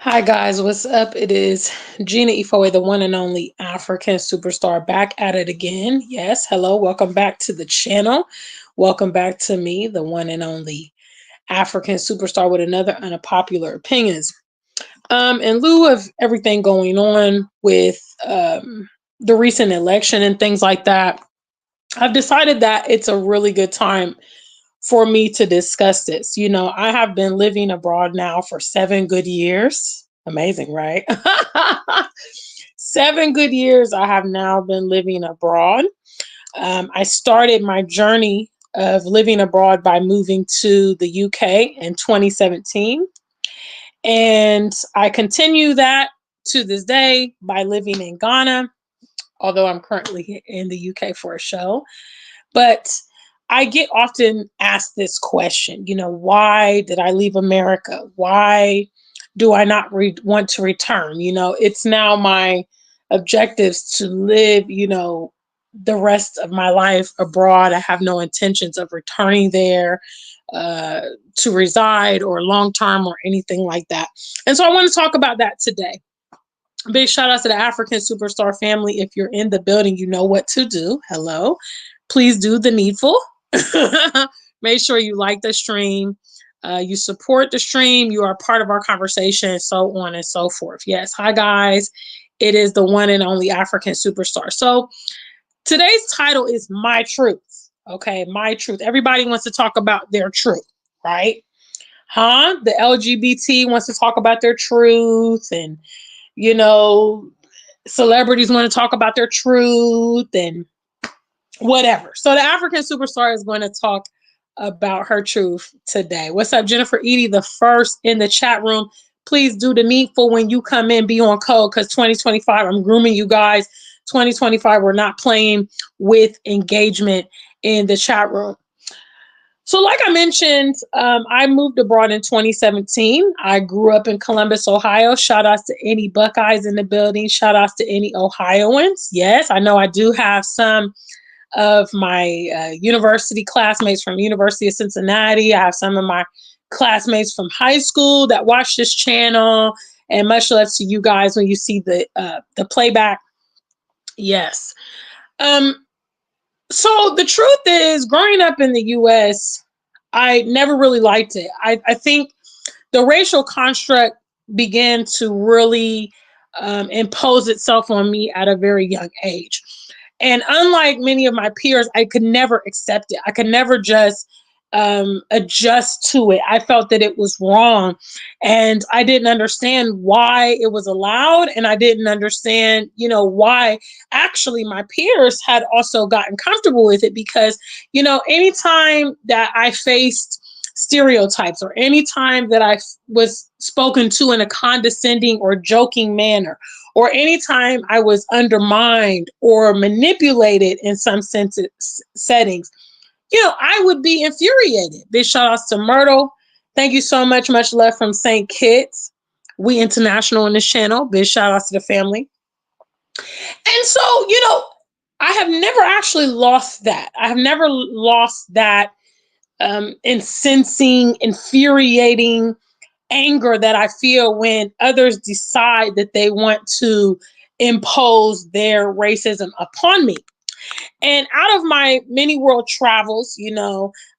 Hi guys, what's up? It is Gina Ifoe, the one and only African superstar, back at it again. Yes, hello, welcome back to the channel. Welcome back to me, the one and only African superstar, with another unpopular opinions. In lieu of everything going on with the recent election and things like that, I've decided that it's a really good time for me to discuss this. I have been living abroad now for 7 good years. Amazing, right? 7 good years I have now been living abroad. I started my journey of living abroad by moving to the UK in 2017. And I continue that to this day by living in Ghana, although I'm currently in the UK for a show. But I get often asked this question, why did I leave America? Why do I not want to return? It's now my objectives to live, the rest of my life abroad. I have no intentions of returning there uh, to reside or long term or anything like that. And so I want to talk about that today. Big shout out to the African Superstar family. If you're in the building, you know what to do. Hello. Please do the needful. Make sure you like the stream. You support the stream. You are part of our conversation, so on and so forth. Yes. Hi, guys. It is the one and only African Superstar. So today's title is My Truth. Okay. My truth. Everybody wants to talk about their truth, right? Huh? The LGBT wants to talk about their truth, and you know, celebrities want to talk about their truth and whatever. So the African superstar is going to talk about her truth today. What's up, Jennifer Edie, the first in the chat room? Please do the needful when you come in, be on code, because 2025, I'm grooming you guys. 2025, we're not playing with engagement in the chat room. So, like I mentioned, I moved abroad in 2017. I grew up in Columbus, Ohio. Shout outs to any Buckeyes in the building. Shout outs to any Ohioans. Yes, I know I do have some of my university classmates from University of Cincinnati. I have some of my classmates from high school that watch this channel. And much love to you guys when you see the playback. Yes. Um, so the truth is, growing up in the U.S., I never really liked it. I think the racial construct began to really impose itself on me at a very young age. And unlike many of my peers, I could never accept it. I could never just adjust to it. I felt that it was wrong. And I didn't understand why it was allowed. And I didn't understand, why actually my peers had also gotten comfortable with it. Because, anytime that I faced stereotypes or anytime that I was spoken to in a condescending or joking manner, or anytime I was undermined or manipulated in some settings, I would be infuriated. Big shout outs to Myrtle. Thank you so much. Much love from St. Kitts. We international in this channel. Big shout outs to the family. And so, I have never actually lost that. I have never lost that incensing, infuriating anger that I feel when others decide that they want to impose their racism upon me. And out of my many world travels,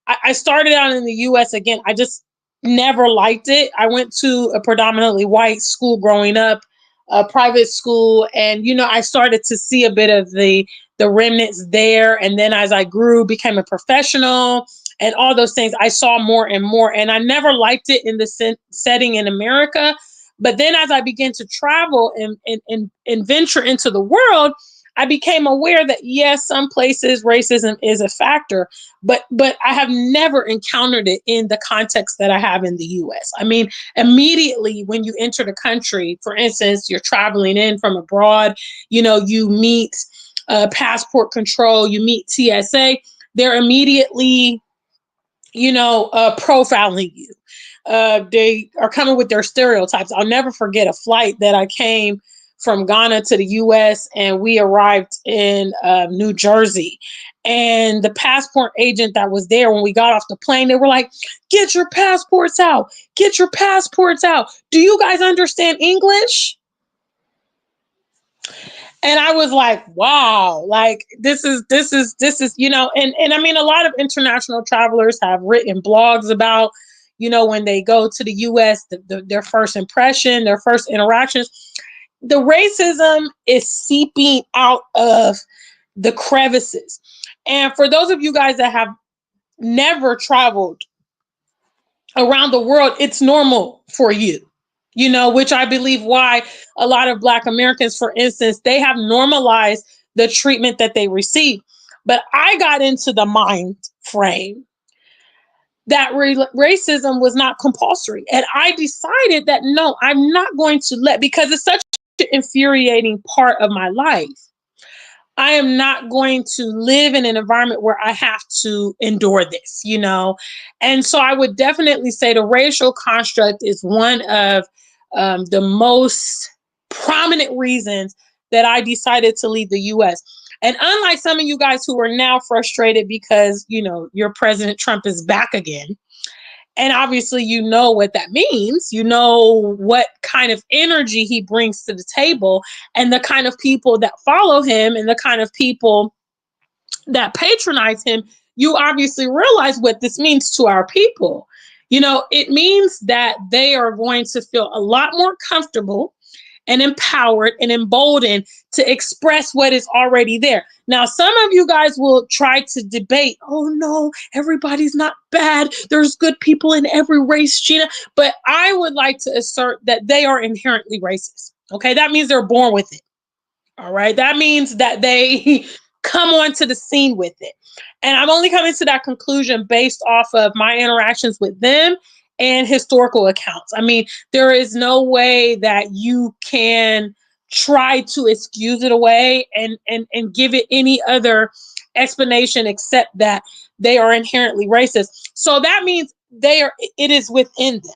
I started out in the US again. I just never liked it. I went to a predominantly white school growing up, a private school, and I started to see a bit of the remnants there. And then as I grew, became a professional and all those things, I saw more and more. And I never liked it in the setting in America. But then as I began to travel and venture into the world, I became aware that yes, some places racism is a factor, but I have never encountered it in the context that I have in the US. I mean, immediately when you enter the country, for instance, you're traveling in from abroad, you meet passport control, you meet TSA, they're immediately, profiling you. They are coming with their stereotypes. I'll never forget a flight that I came from Ghana to the US, and we arrived in New Jersey. And the passport agent that was there when we got off the plane, they were like, "Get your passports out. Get your passports out. Do you guys understand English?" And I was like, wow, like this is, and I mean, a lot of international travelers have written blogs about, when they go to the US, their first impression, their first interactions. The racism is seeping out of the crevices. And for those of you guys that have never traveled around the world, it's normal for you, which I believe why a lot of Black Americans, for instance, they have normalized the treatment that they receive. But I got into the mind frame that racism was not compulsory. And I decided that no, I'm not going to because it's such an infuriating part of my life. I am not going to live in an environment where I have to endure this, And so I would definitely say the racial construct is one of the most prominent reasons that I decided to leave the US. And unlike some of you guys who are now frustrated because, your President Trump is back again, and obviously, you know what that means. You know what kind of energy he brings to the table and the kind of people that follow him and the kind of people that patronize him. You obviously realize what this means to our people. It means that they are going to feel a lot more comfortable and empowered and emboldened to express what is already there. Now, some of you guys will try to debate, oh no, everybody's not bad. There's good people in every race, Gina. But I would like to assert that they are inherently racist. Okay, that means they're born with it. All right, that means that they come onto the scene with it. And I'm only coming to that conclusion based off of my interactions with them and historical accounts. I mean, there is no way that you can try to excuse it away and give it any other explanation except that they are inherently racist. So that means it is within them.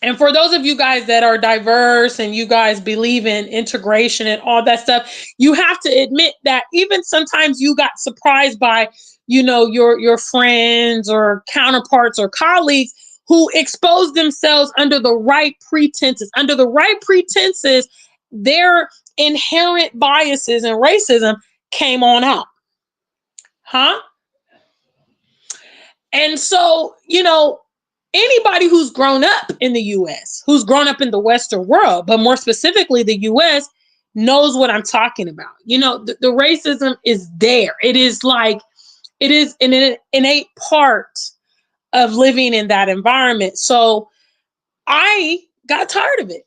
And for those of you guys that are diverse and you guys believe in integration and all that stuff, you have to admit that even sometimes you got surprised by, your friends or counterparts or colleagues who exposed themselves under the right pretenses. Under the right pretenses, their inherent biases and racism came on out. Huh? And so, anybody who's grown up in the US, who's grown up in the Western world, but more specifically the US, knows what I'm talking about. The racism is there. It is an innate part of living in that environment. So I got tired of it.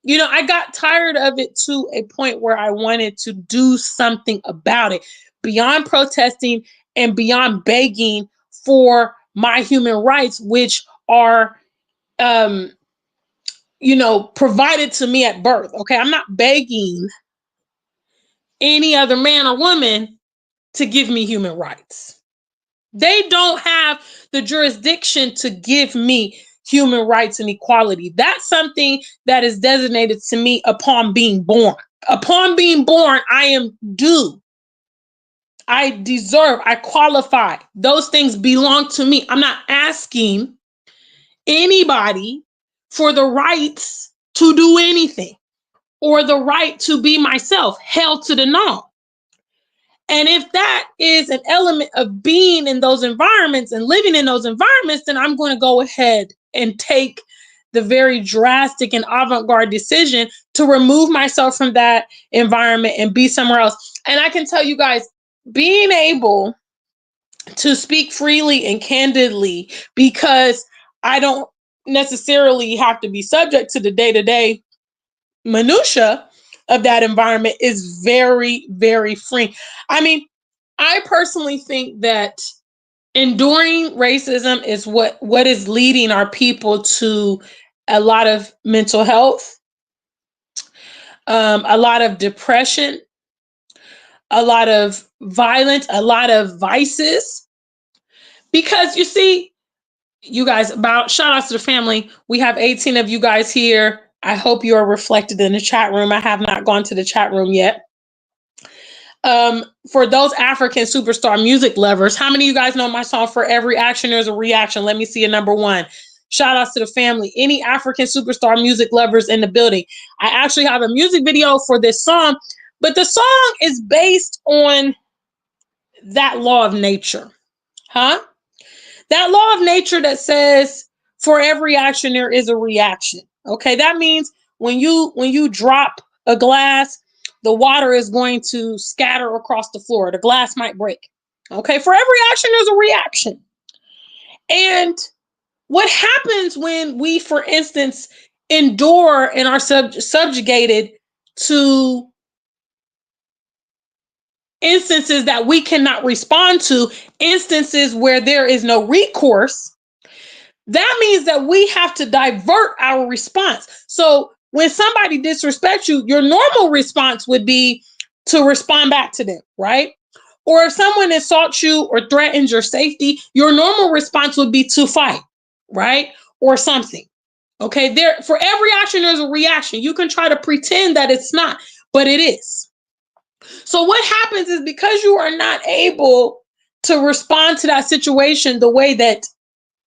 I got tired of it to a point where I wanted to do something about it beyond protesting and beyond begging for my human rights, which are, provided to me at birth. Okay. I'm not begging any other man or woman to give me human rights. They don't have the jurisdiction to give me human rights and equality. That's something that is designated to me upon being born. Upon being born, I am due. I deserve, I qualify. Those things belong to me. I'm not asking anybody for the rights to do anything or the right to be myself. Hell to the no. And if that is an element of being in those environments and living in those environments, then I'm going to go ahead and take the very drastic and avant-garde decision to remove myself from that environment and be somewhere else. And I can tell you guys, being able to speak freely and candidly, because I don't necessarily have to be subject to the day-to-day minutia of that environment, is very, very free. I mean, I personally think that enduring racism is what is leading our people to a lot of mental health, a lot of depression, a lot of violence, a lot of vices. Because you see, you guys, about shout outs to the family. We have 18 of you guys here. I hope you are reflected in the chat room. I have not gone to the chat room yet. For those African superstar music lovers, how many of you guys know my song For Every Action There's a Reaction? Let me see a number one. Shout outs to the family. Any African superstar music lovers in the building. I actually have a music video for this song, but the song is based on that law of nature. Huh? That law of nature that says for every action there is a reaction. Okay, that means when you drop a glass, the water is going to scatter across the floor. The glass might break. Okay, for every action there's a reaction. And what happens when we, for instance, endure and are subjugated to instances that we cannot respond to, instances where there is no recourse, that means that we have to divert our response. So when somebody disrespects you, your normal response would be to respond back to them, right? Or if someone insults you or threatens your safety, your normal response would be to fight, right? Or something. Okay, there for every action there's a reaction. You can try to pretend that it's not, but it is. So what happens is because you are not able to respond to that situation the way that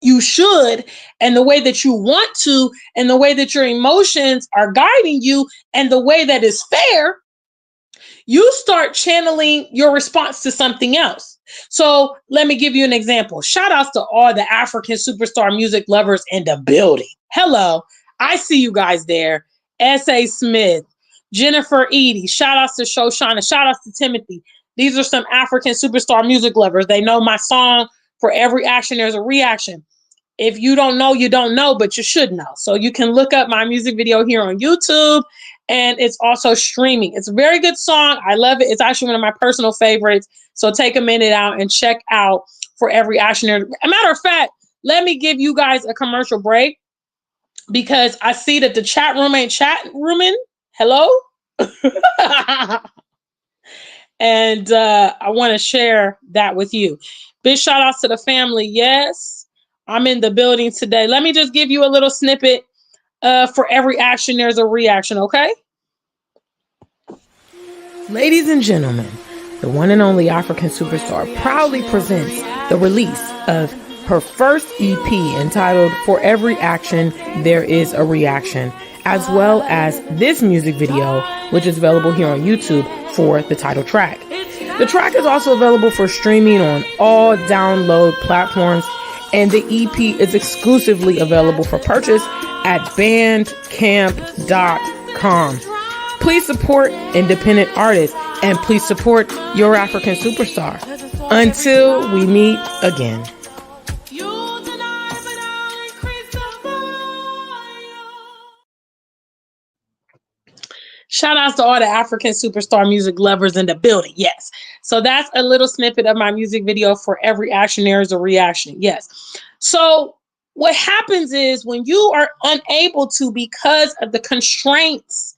you should, and the way that you want to, and the way that your emotions are guiding you, and the way that is fair, you start channeling your response to something else. So let me give you an example. Shout outs to all the African superstar music lovers in the building. Hello, I see you guys there. S.A. Smith, Jennifer Edie, shout outs to Shoshana, shout outs to Timothy. These are some African superstar music lovers. They know my song, For Every Action There's a Reaction. If you don't know, you don't know, but you should know. So you can look up my music video here on YouTube, and it's also streaming. It's a very good song. I love it. It's actually one of my personal favorites. So take a minute out and check out For Every Action. A matter of fact, let me give you guys a commercial break because I see that the chat room ain't chat rooming. Hello? And I want to share that with you. Big shout outs to the family. Yes, I'm in the building today. Let me just give you a little snippet. For every action, there's a reaction, okay? Ladies and gentlemen, the one and only African superstar proudly presents the release of her first EP entitled For Every Action, There Is a Reaction, as well as this music video, which is available here on YouTube for the title track. The track is also available for streaming on all download platforms, and the EP is exclusively available for purchase at bandcamp.com. Please support independent artists, and please support your African superstar. Until we meet again. Shout outs to all the African superstar music lovers in the building. Yes. So that's a little snippet of my music video, For Every Action There Is a Reaction. Yes. So what happens is when you are unable to, because of the constraints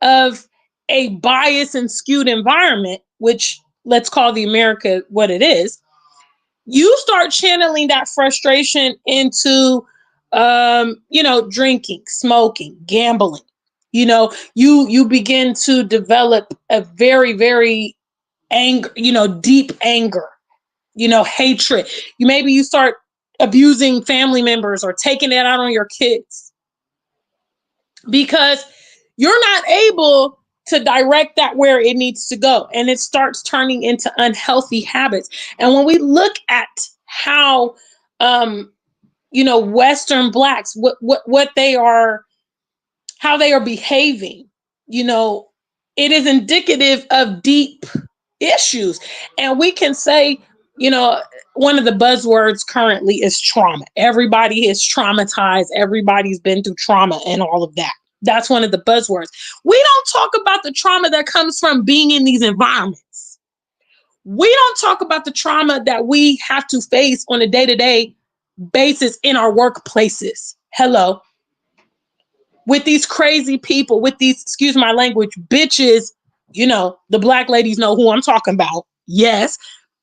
of a biased and skewed environment, which let's call the America what it is, you start channeling that frustration into, drinking, smoking, gambling. You begin to develop a very, very deep anger, hatred. Maybe you start abusing family members or taking it out on your kids because you're not able to direct that where it needs to go. And it starts turning into unhealthy habits. And when we look at how, Western Blacks, what they are, how they are behaving, it is indicative of deep issues. And we can say, one of the buzzwords currently is trauma. Everybody is traumatized. Everybody's been through trauma and all of that. That's one of the buzzwords. We don't talk about the trauma that comes from being in these environments. We don't talk about the trauma that we have to face on a day-to-day basis in our workplaces. Hello. With these crazy people, with these, excuse my language, bitches, the Black ladies know who I'm talking about. Yes.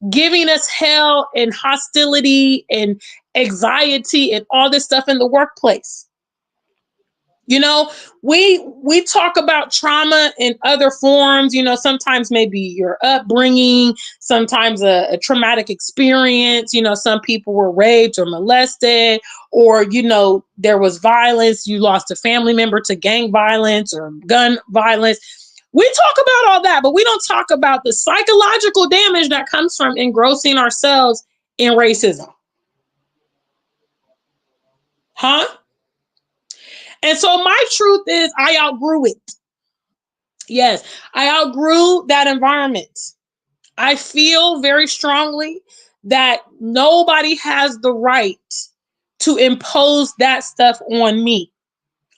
Giving us hell and hostility and anxiety and all this stuff in the workplace. You know, we talk about trauma in other forms, sometimes maybe your upbringing, sometimes a traumatic experience, some people were raped or molested, or there was violence, you lost a family member to gang violence or gun violence. We talk about all that, but we don't talk about the psychological damage that comes from engrossing ourselves in racism. Huh? And so my truth is I outgrew it. Yes, I outgrew that environment. I feel very strongly that nobody has the right to impose that stuff on me.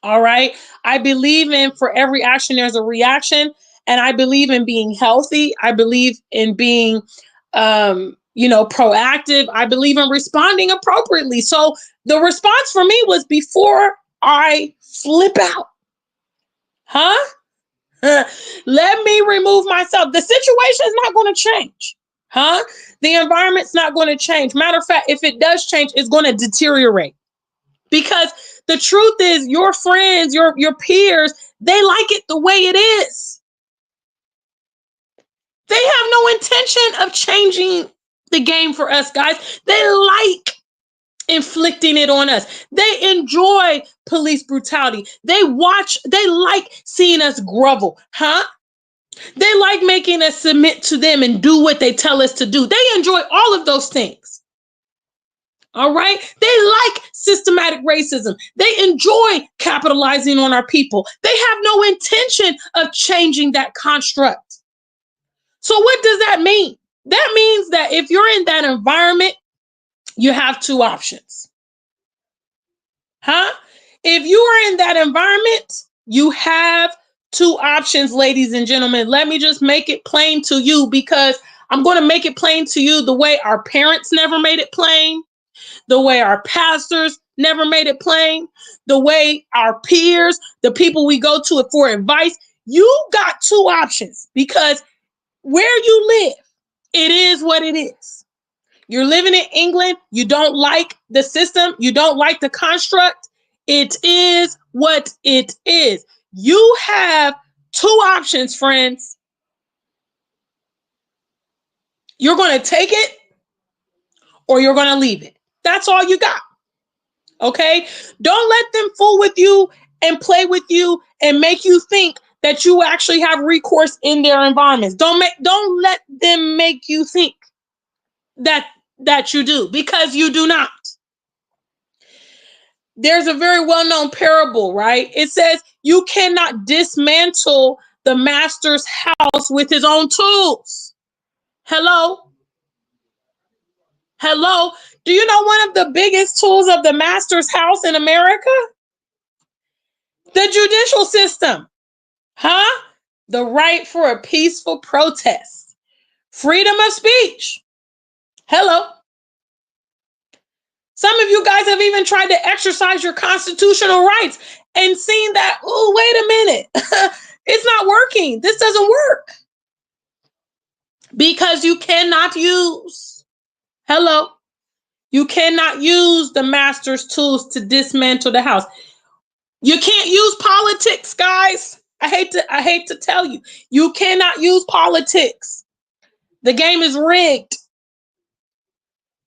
All right. I believe in for every action, there's a reaction. And I believe in being healthy. I believe in being, proactive. I believe in responding appropriately. So the response for me was before I flip out, huh? Let me remove myself. The situation is not going to change. Huh? The environment's not going to change. Matter of fact, if it does change, it's going to deteriorate. Because the truth is, your friends, your peers, they like it the way it is. They have no intention of changing the game for us, guys. They like inflicting it on us. They enjoy police brutality. They like seeing us grovel, huh? They like making us submit to them and do what they tell us to do. They enjoy all of those things. All right. They like systematic racism. They enjoy capitalizing on our people. They have no intention of changing that construct. So what does that mean? That means that if you're in that environment, you have two options. Huh? If you are in that environment, you have two options, ladies and gentlemen. Let me just make it plain to you, because I'm going to make it plain to you the way our parents never made it plain, the way our pastors never made it plain, the way our peers, the people we go to for advice. You got two options, because where you live, it is what it is. You're living in England. You don't like the system. You don't like the construct. It is what it is. You have two options, friends. You're going to take it or you're going to leave it. That's all you got. Okay? Don't let them fool with you and play with you and make you think that you actually have recourse in their environments. Don't let them make you think that you do, because you do not. There's a very well-known parable, right? It says you cannot dismantle the master's house with his own tools. Hello? Hello? Do you know one of the biggest tools of the master's house in America? The judicial system. Huh? The right for a peaceful protest. Freedom of speech. Hello? Some of you guys have even tried to exercise your constitutional rights and seen that, oh, wait a minute. It's not working. This doesn't work. Because you cannot use, hello, you cannot use the master's tools to dismantle the house. You can't use politics, guys. I hate to tell you. You cannot use politics. The game is rigged.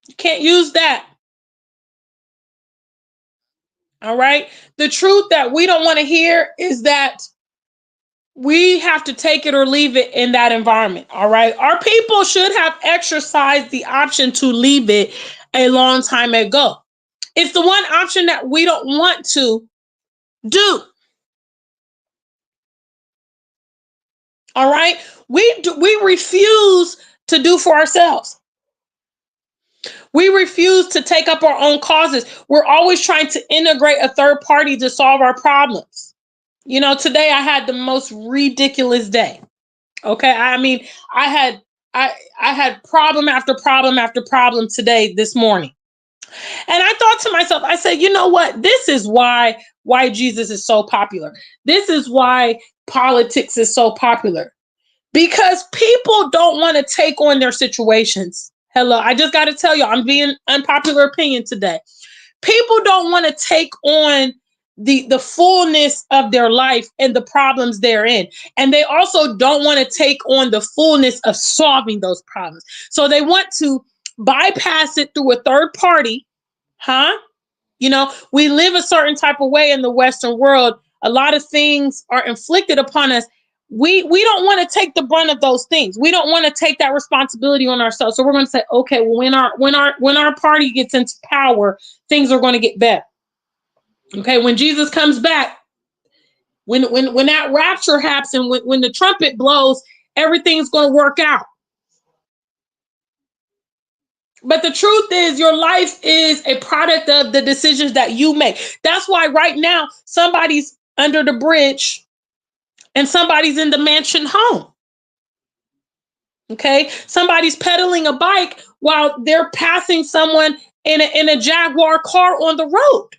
You can't use that. All right. The truth that we don't want to hear is that we have to take it or leave it in that environment. All right. Our people should have exercised the option to leave it a long time ago. It's the one option that we don't want to do. All right. We refuse to do for ourselves. We refuse to take up our own causes. We're always trying to integrate a third party to solve our problems. Today I had the most ridiculous day. Okay. I mean, I had problem after problem after problem this morning. And I thought to myself, I said, you know what? This is why Jesus is so popular. This is why politics is so popular. Because people don't want to take on their situations. Hello, I just got to tell you, I'm being unpopular opinion today. People don't want to take on the fullness of their life and the problems they're in. And they also don't want to take on the fullness of solving those problems. So they want to bypass it through a third party, huh? You know, we live a certain type of way in the Western world. A lot of things are inflicted upon us. We don't want to take the brunt of those things. We don't want to take that responsibility on ourselves. So we're going to say, okay, well, when our party gets into power, things are going to get better. Okay, when Jesus comes back, when that rapture happens, and when the trumpet blows, everything's going to work out. But the truth is, your life is a product of the decisions that you make. That's why right now somebody's under the bridge and somebody's in the mansion home. Okay, somebody's pedaling a bike while they're passing someone in a Jaguar car on the road.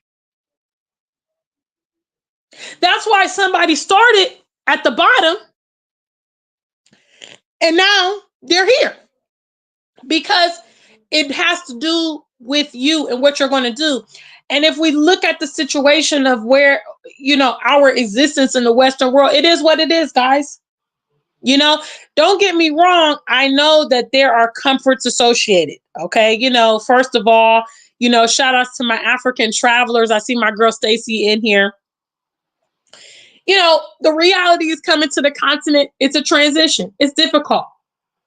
That's why somebody started at the bottom and now they're here, because it has to do with you and what you're going to do. And if we look at the situation of where, our existence in the Western world, it is what it is, guys. Don't get me wrong. I know that there are comforts associated. Okay. First of all, shout outs to my African travelers. I see my girl Stacy in here. The reality is coming to the continent. It's a transition. It's difficult.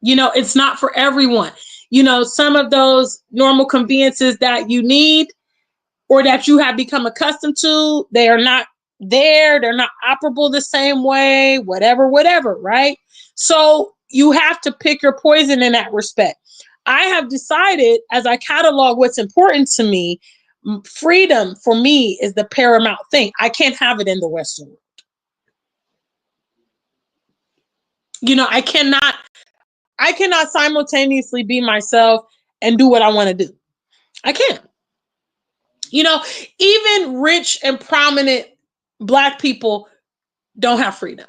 It's not for everyone. Some of those normal conveniences that you need or that you have become accustomed to, they are not there. They're not operable the same way, whatever, right? So you have to pick your poison in that respect. I have decided, as I catalog what's important to me, freedom for me is the paramount thing. I can't have it in the Western world. I cannot simultaneously be myself and do what I want to do. I can't. Even rich and prominent Black people don't have freedom.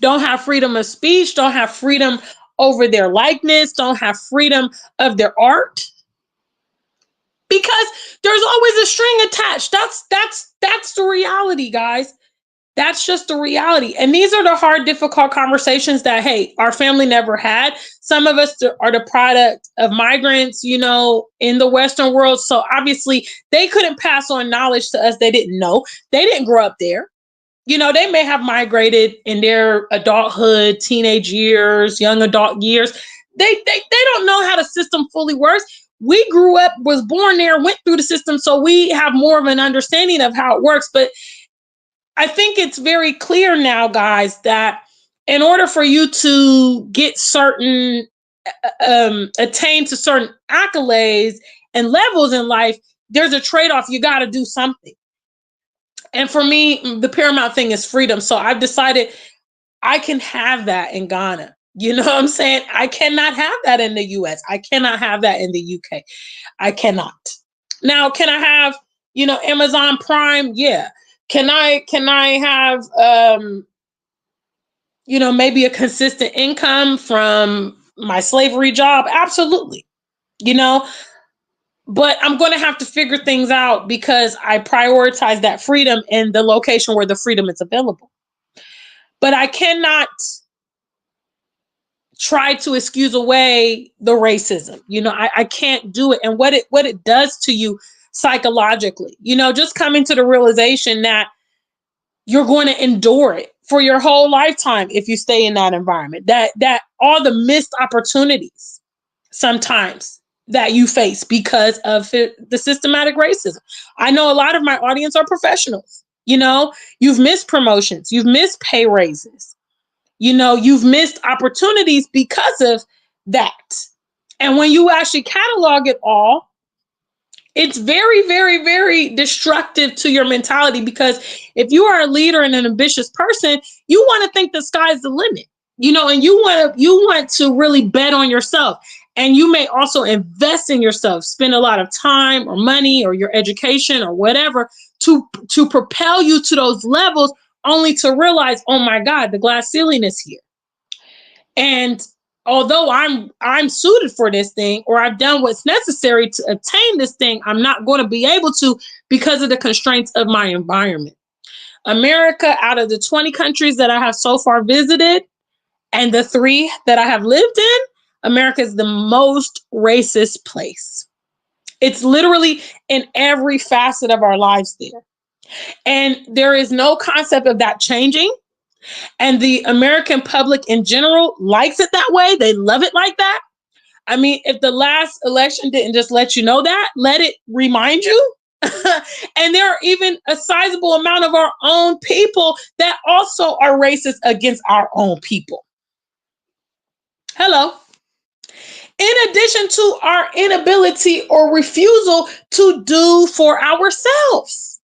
Don't have freedom of speech, don't have freedom over their likeness, don't have freedom of their art. Because there's always a string attached. That's the reality, guys. That's just the reality. And these are the hard, difficult conversations that, hey, our family never had. Some of us are the product of migrants, in the Western world. So obviously they couldn't pass on knowledge to us they didn't know. They didn't grow up there. They may have migrated in their adulthood, teenage years, young adult years. They don't know how the system fully works. We grew up, was born there, went through the system. So we have more of an understanding of how it works. But I think it's very clear now, guys, that in order for you to get attain to certain accolades and levels in life, there's a trade-off. You got to do something. And for me, the paramount thing is freedom. So I've decided I can have that in Ghana. You know what I'm saying? I cannot have that in the US. I cannot have that in the UK. I cannot. Now, can I have, Amazon Prime? Yeah. Can I have, maybe a consistent income from my slavery job? Absolutely. But I'm going to have to figure things out because I prioritize that freedom in the location where the freedom is available. But I cannot try to excuse away the racism. I can't do it. And what it does to you psychologically, just coming to the realization that you're going to endure it for your whole lifetime if you stay in that environment, that all the missed opportunities sometimes that you face because of the systematic racism. I know a lot of my audience are professionals. You've missed promotions, you've missed pay raises, you've missed opportunities because of that. And when you actually catalog it all, it's very, very, very destructive to your mentality, because if you are a leader and an ambitious person, you want to think the sky's the limit, and you want to really bet on yourself. And you may also invest in yourself, spend a lot of time or money or your education or whatever to propel you to those levels, only to realize, oh my God, the glass ceiling is here. And although I'm suited for this thing, or I've done what's necessary to obtain this thing, I'm not going to be able to because of the constraints of my environment. America, out of the 20 countries that I have so far visited and the 3 that I have lived in, America is the most racist place. It's literally in every facet of our lives there. And there is no concept of that changing. And the American public in general likes it that way. They love it like that. I mean, if the last election didn't just let you know that, let it remind you. And there are even a sizable amount of our own people that also are racist against our own people. Hello. In addition to our inability or refusal to do for ourselves,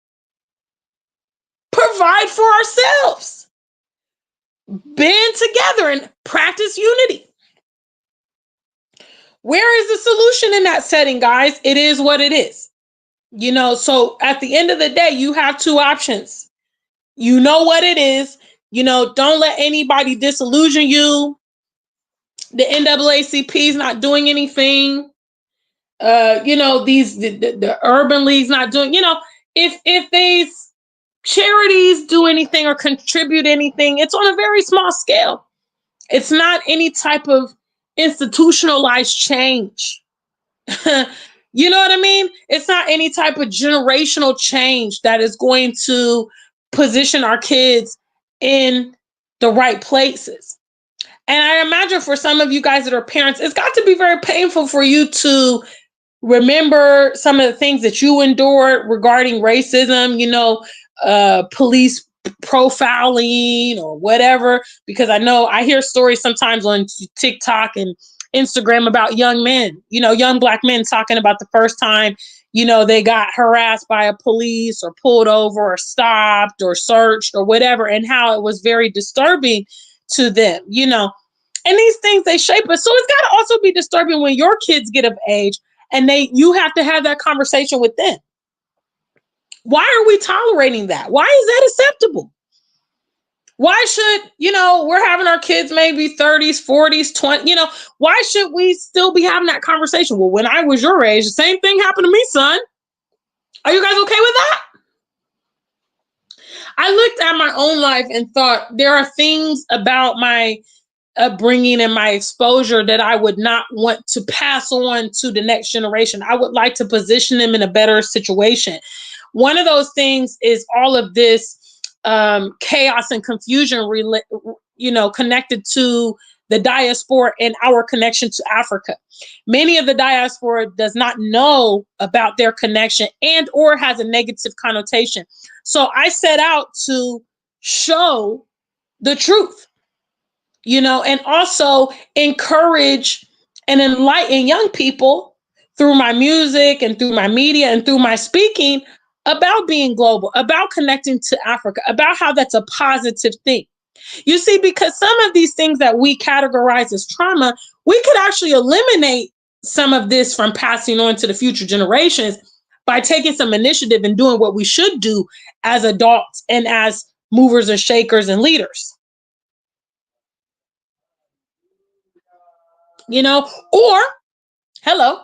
provide for ourselves, band together and practice unity. Where is the solution in that setting, guys? It is what it is. So at the end of the day, you have 2 options. You know what it is. Don't let anybody disillusion you. The NAACP is not doing anything. The urban leagues not doing, if these charities do anything or contribute anything, it's on a very small scale. It's not any type of institutionalized change. You know what I mean? It's not any type of generational change that is going to position our kids in the right places. And I imagine for some of you guys that are parents, it's got to be very painful for you to remember some of the things that you endured regarding racism, police profiling or whatever, because I hear stories sometimes on TikTok and Instagram about young men, young Black men talking about the first time, they got harassed by a police or pulled over or stopped or searched or whatever, and how it was very disturbing to them, and these things, they shape us. So it's got to also be disturbing when your kids get of age and you have to have that conversation with them. Why are we tolerating that? Why is that acceptable? Why should, we're having our kids maybe 30s, 40s, 20, why should we still be having that conversation? Well, when I was your age, the same thing happened to me, son. Are you guys okay with that? I looked at my own life and thought there are things about my upbringing and my exposure that I would not want to pass on to the next generation. I would like to position them in a better situation. One of those things is all of this chaos and confusion, connected to the diaspora and our connection to Africa. Many of the diaspora does not know about their connection and or has a negative connotation. So I set out to show the truth, and also encourage and enlighten young people through my music and through my media and through my speaking about being global, about connecting to Africa, about how that's a positive thing. You see, because some of these things that we categorize as trauma, we could actually eliminate some of this from passing on to the future generations by taking some initiative and doing what we should do as adults and as movers and shakers and leaders. Or hello,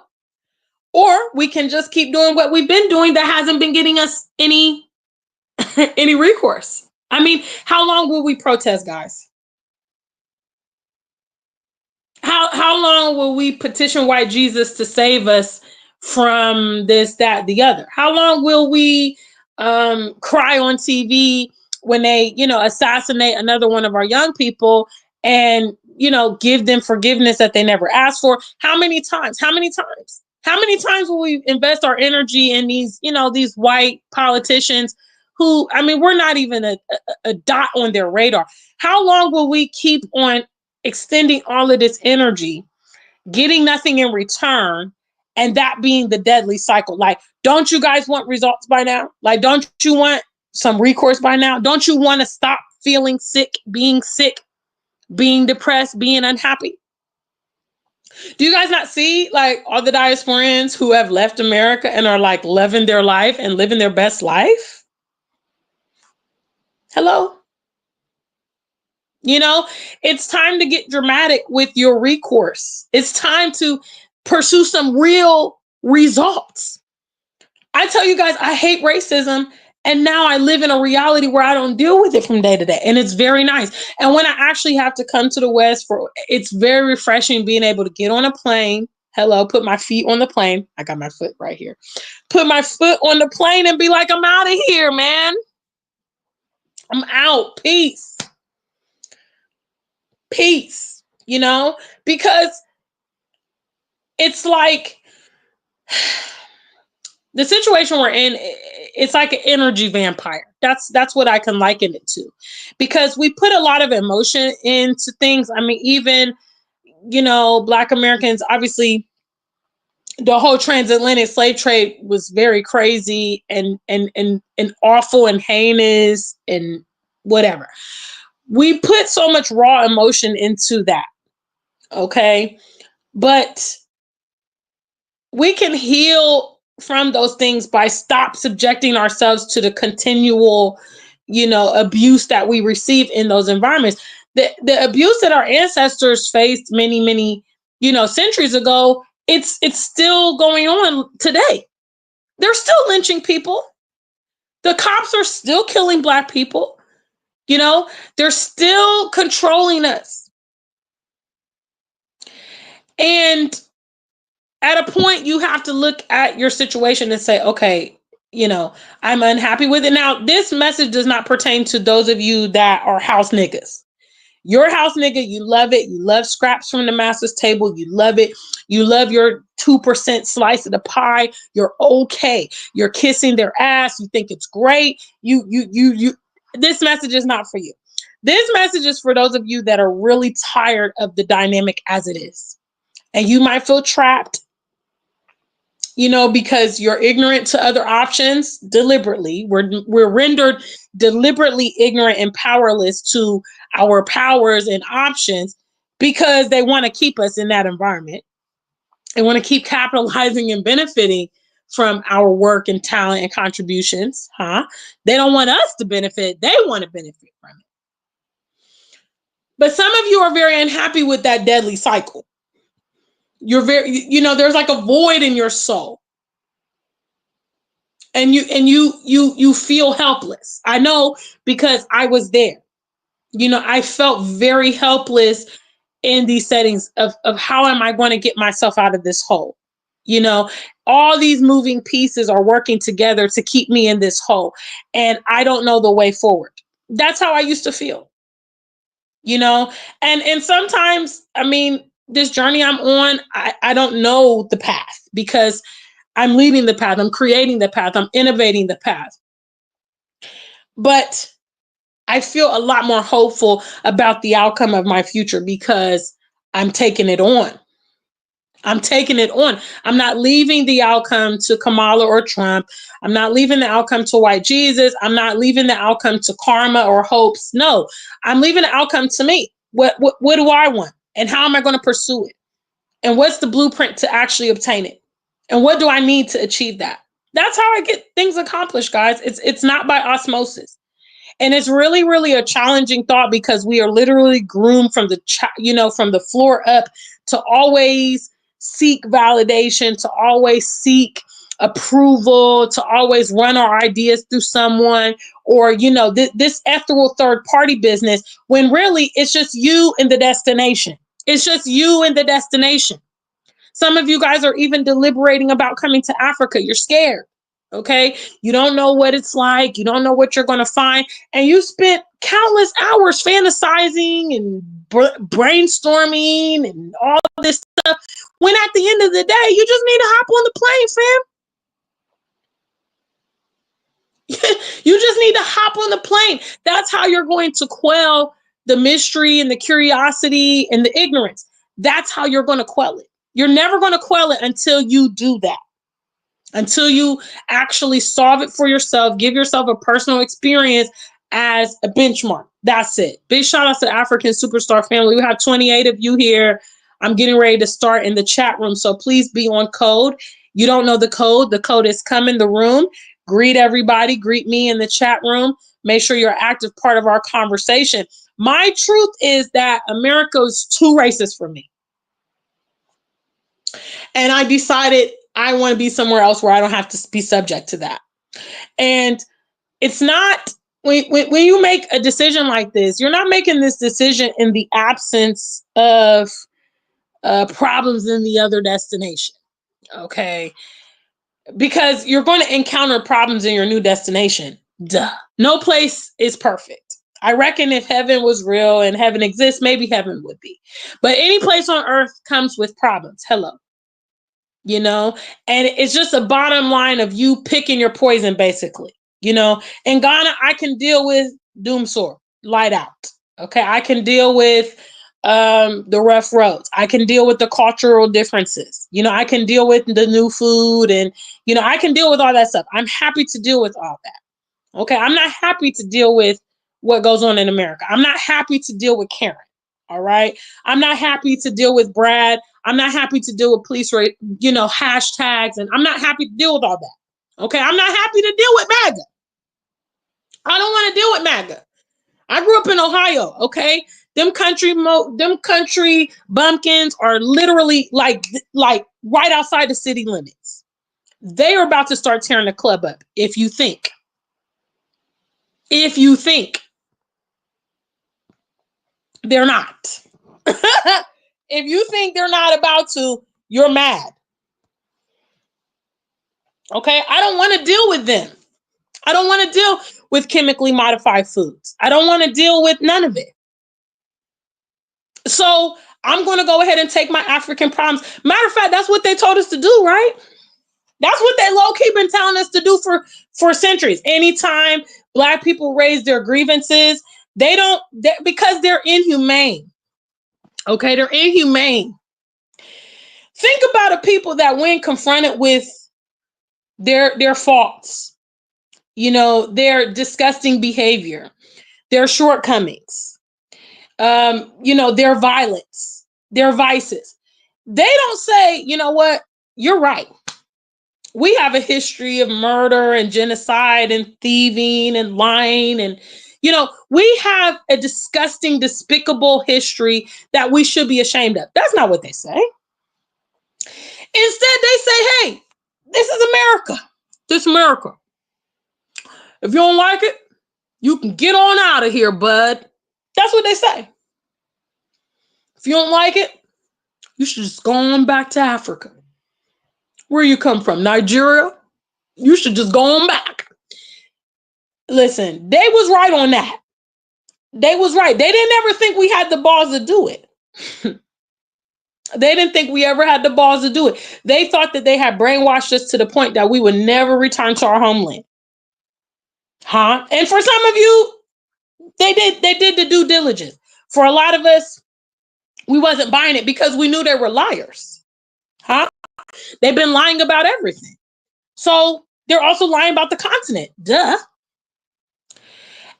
or we can just keep doing what we've been doing that hasn't been getting us any any recourse. I mean, how long will we protest, guys? How long will we petition white Jesus to save us from this, that, the other? How long will we cry on TV when they, assassinate another one of our young people and, give them forgiveness that they never asked for? How many times? How many times? How many times will we invest our energy in these, these white politicians who, I mean, we're not even a dot on their radar? How long will we keep on extending all of this energy, getting nothing in return, and that being the deadly cycle? Like, don't you guys want results by now? Like, don't you want some recourse by now? Don't you want to stop feeling sick, being depressed, being unhappy? Do you guys not see like all the diasporans who have left America and are like loving their life and living their best life? Hello? You know, it's time to get dramatic with your recourse. It's time to pursue some real results. I tell you guys, I hate racism. And now I live in a reality where I don't deal with it from day to day. And it's very nice. And when I actually have to come to the West it's very refreshing being able to get on a plane. Hello, put my feet on the plane. I got my foot right here. Put my foot on the plane and be like, I'm out of here, man. I'm out. Peace. Peace. Because it's like the situation we're in, it's like an energy vampire. That's what I can liken it to, because we put a lot of emotion into things. I mean, even Black Americans, obviously, the whole transatlantic slave trade was very crazy and awful and heinous and whatever. We put so much raw emotion into that, okay? But we can heal from those things by stop subjecting ourselves to the continual, abuse that we receive in those environments. The abuse that our ancestors faced many, many, centuries ago, it's still going on today. They're still lynching people. The cops are still killing Black people. They're still controlling us. And at a point, you have to look at your situation and say, okay, I'm unhappy with it. Now, this message does not pertain to those of you that are house niggas. Your house nigga, you love it. You love scraps from the master's table. You love it. You love your 2% slice of the pie. You're okay. You're kissing their ass. You think it's great. You. This message is not for you. This message is for those of you that are really tired of the dynamic as it is. And you might feel trapped, because you're ignorant to other options deliberately. We're rendered deliberately ignorant and powerless to our powers and options because they want to keep us in that environment. They want to keep capitalizing and benefiting from our work and talent and contributions. They don't want us to benefit. They want to benefit from it. But some of you are very unhappy with that deadly cycle. You're there's like a void in your soul. And you feel helpless. I know, because I was there. I felt very helpless in these settings of how am I going to get myself out of this hole? All these moving pieces are working together to keep me in this hole, and I don't know the way forward. That's how I used to feel. And sometimes, I mean, this journey I'm on, I don't know the path, because I'm leading the path. I'm creating the path. I'm innovating the path. But I feel a lot more hopeful about the outcome of my future because I'm taking it on. I'm taking it on. I'm not leaving the outcome to Kamala or Trump. I'm not leaving the outcome to white Jesus. I'm not leaving the outcome to karma or hopes. No, I'm leaving the outcome to me. What do I want? And how am I going to pursue it? And what's the blueprint to actually obtain it? And what do I need to achieve that? That's how I get things accomplished, guys. It's not by osmosis. And it's really, really a challenging thought, because we are literally groomed from from the floor up to always seek validation, to always seek approval, to always run our ideas through someone, or, this ethereal third party business, when really it's just you and the destination. It's just you and the destination. Some of you guys are even deliberating about coming to Africa. You're scared. Okay. You don't know what it's like. You don't know what you're going to find. And you spent countless hours fantasizing and brainstorming and all this stuff, when at the end of the day, you just need to hop on the plane, fam. You just need to hop on the plane. That's how you're going to quell the mystery and the curiosity and the ignorance. That's how you're going to quell it. You're never going to quell it until you do that. Until you actually solve it for yourself, give yourself a personal experience as a benchmark. That's it. Big shout out to the African Superstar family. We have 28 of you here. I'm getting ready to start in the chat room, so please be on code. You don't know the code. The code is come in the room. Greet everybody. Greet me in the chat room. Make sure you're an active part of our conversation. My truth is that America is too racist for me. And I decided I want to be somewhere else where I don't have to be subject to that. And it's not, when you make a decision like this, you're not making this decision in the absence of problems in the other destination. Okay. Because you're going to encounter problems in your new destination. Duh. No place is perfect. I reckon if heaven was real and heaven exists, maybe heaven would be. But any place on earth comes with problems. Hello. You know, and it's just a bottom line of you picking your poison, basically. You know, in Ghana, I can deal with doom sore, light out. Okay. I can deal with the rough roads. I can deal with the cultural differences. You know, I can deal with the new food and, you know, I can deal with all that stuff. I'm happy to deal with all that. Okay. I'm not happy to deal with what goes on in America. I'm not happy to deal with Karen. All right. I'm not happy to deal with Brad. I'm not happy to deal with police rate, you know, hashtags. And I'm not happy to deal with all that. Okay. I'm not happy to deal with MAGA. I don't want to deal with MAGA. I grew up in Ohio, okay? Them country bumpkins are literally like right outside the city limits. They are about to start tearing the club up. If you think they're not. If you think they're not about to, you're mad. Okay? I don't want to deal with them. I don't want to deal with chemically modified foods. I don't want to deal with none of it. So I'm going to go ahead and take my African problems. Matter of fact, that's what they told us to do, right? That's what they low-key been telling us to do for centuries. Anytime Black people raise their grievances, because they're inhumane. Okay, they're inhumane. Think about a people that when confronted with their faults, you know, their disgusting behavior, their shortcomings, you know, their violence, their vices. They don't say, you know what, you're right. We have a history of murder and genocide and thieving and lying. And, you know, we have a disgusting, despicable history that we should be ashamed of. That's not what they say. Instead, they say, hey, this is America. This is America. If you don't like it, you can get on out of here, bud. That's what they say. If you don't like it, you should just go on back to Africa. Where you come from? Nigeria? You should just go on back. Listen, they was right on that. They was right. They didn't ever think we had the balls to do it. They didn't think we ever had the balls to do it. They thought that they had brainwashed us to the point that we would never return to our homeland. Huh? And for some of you, they did the due diligence. For a lot of us, we wasn't buying it because we knew they were liars. Huh? They've been lying about everything. So they're also lying about the continent. Duh.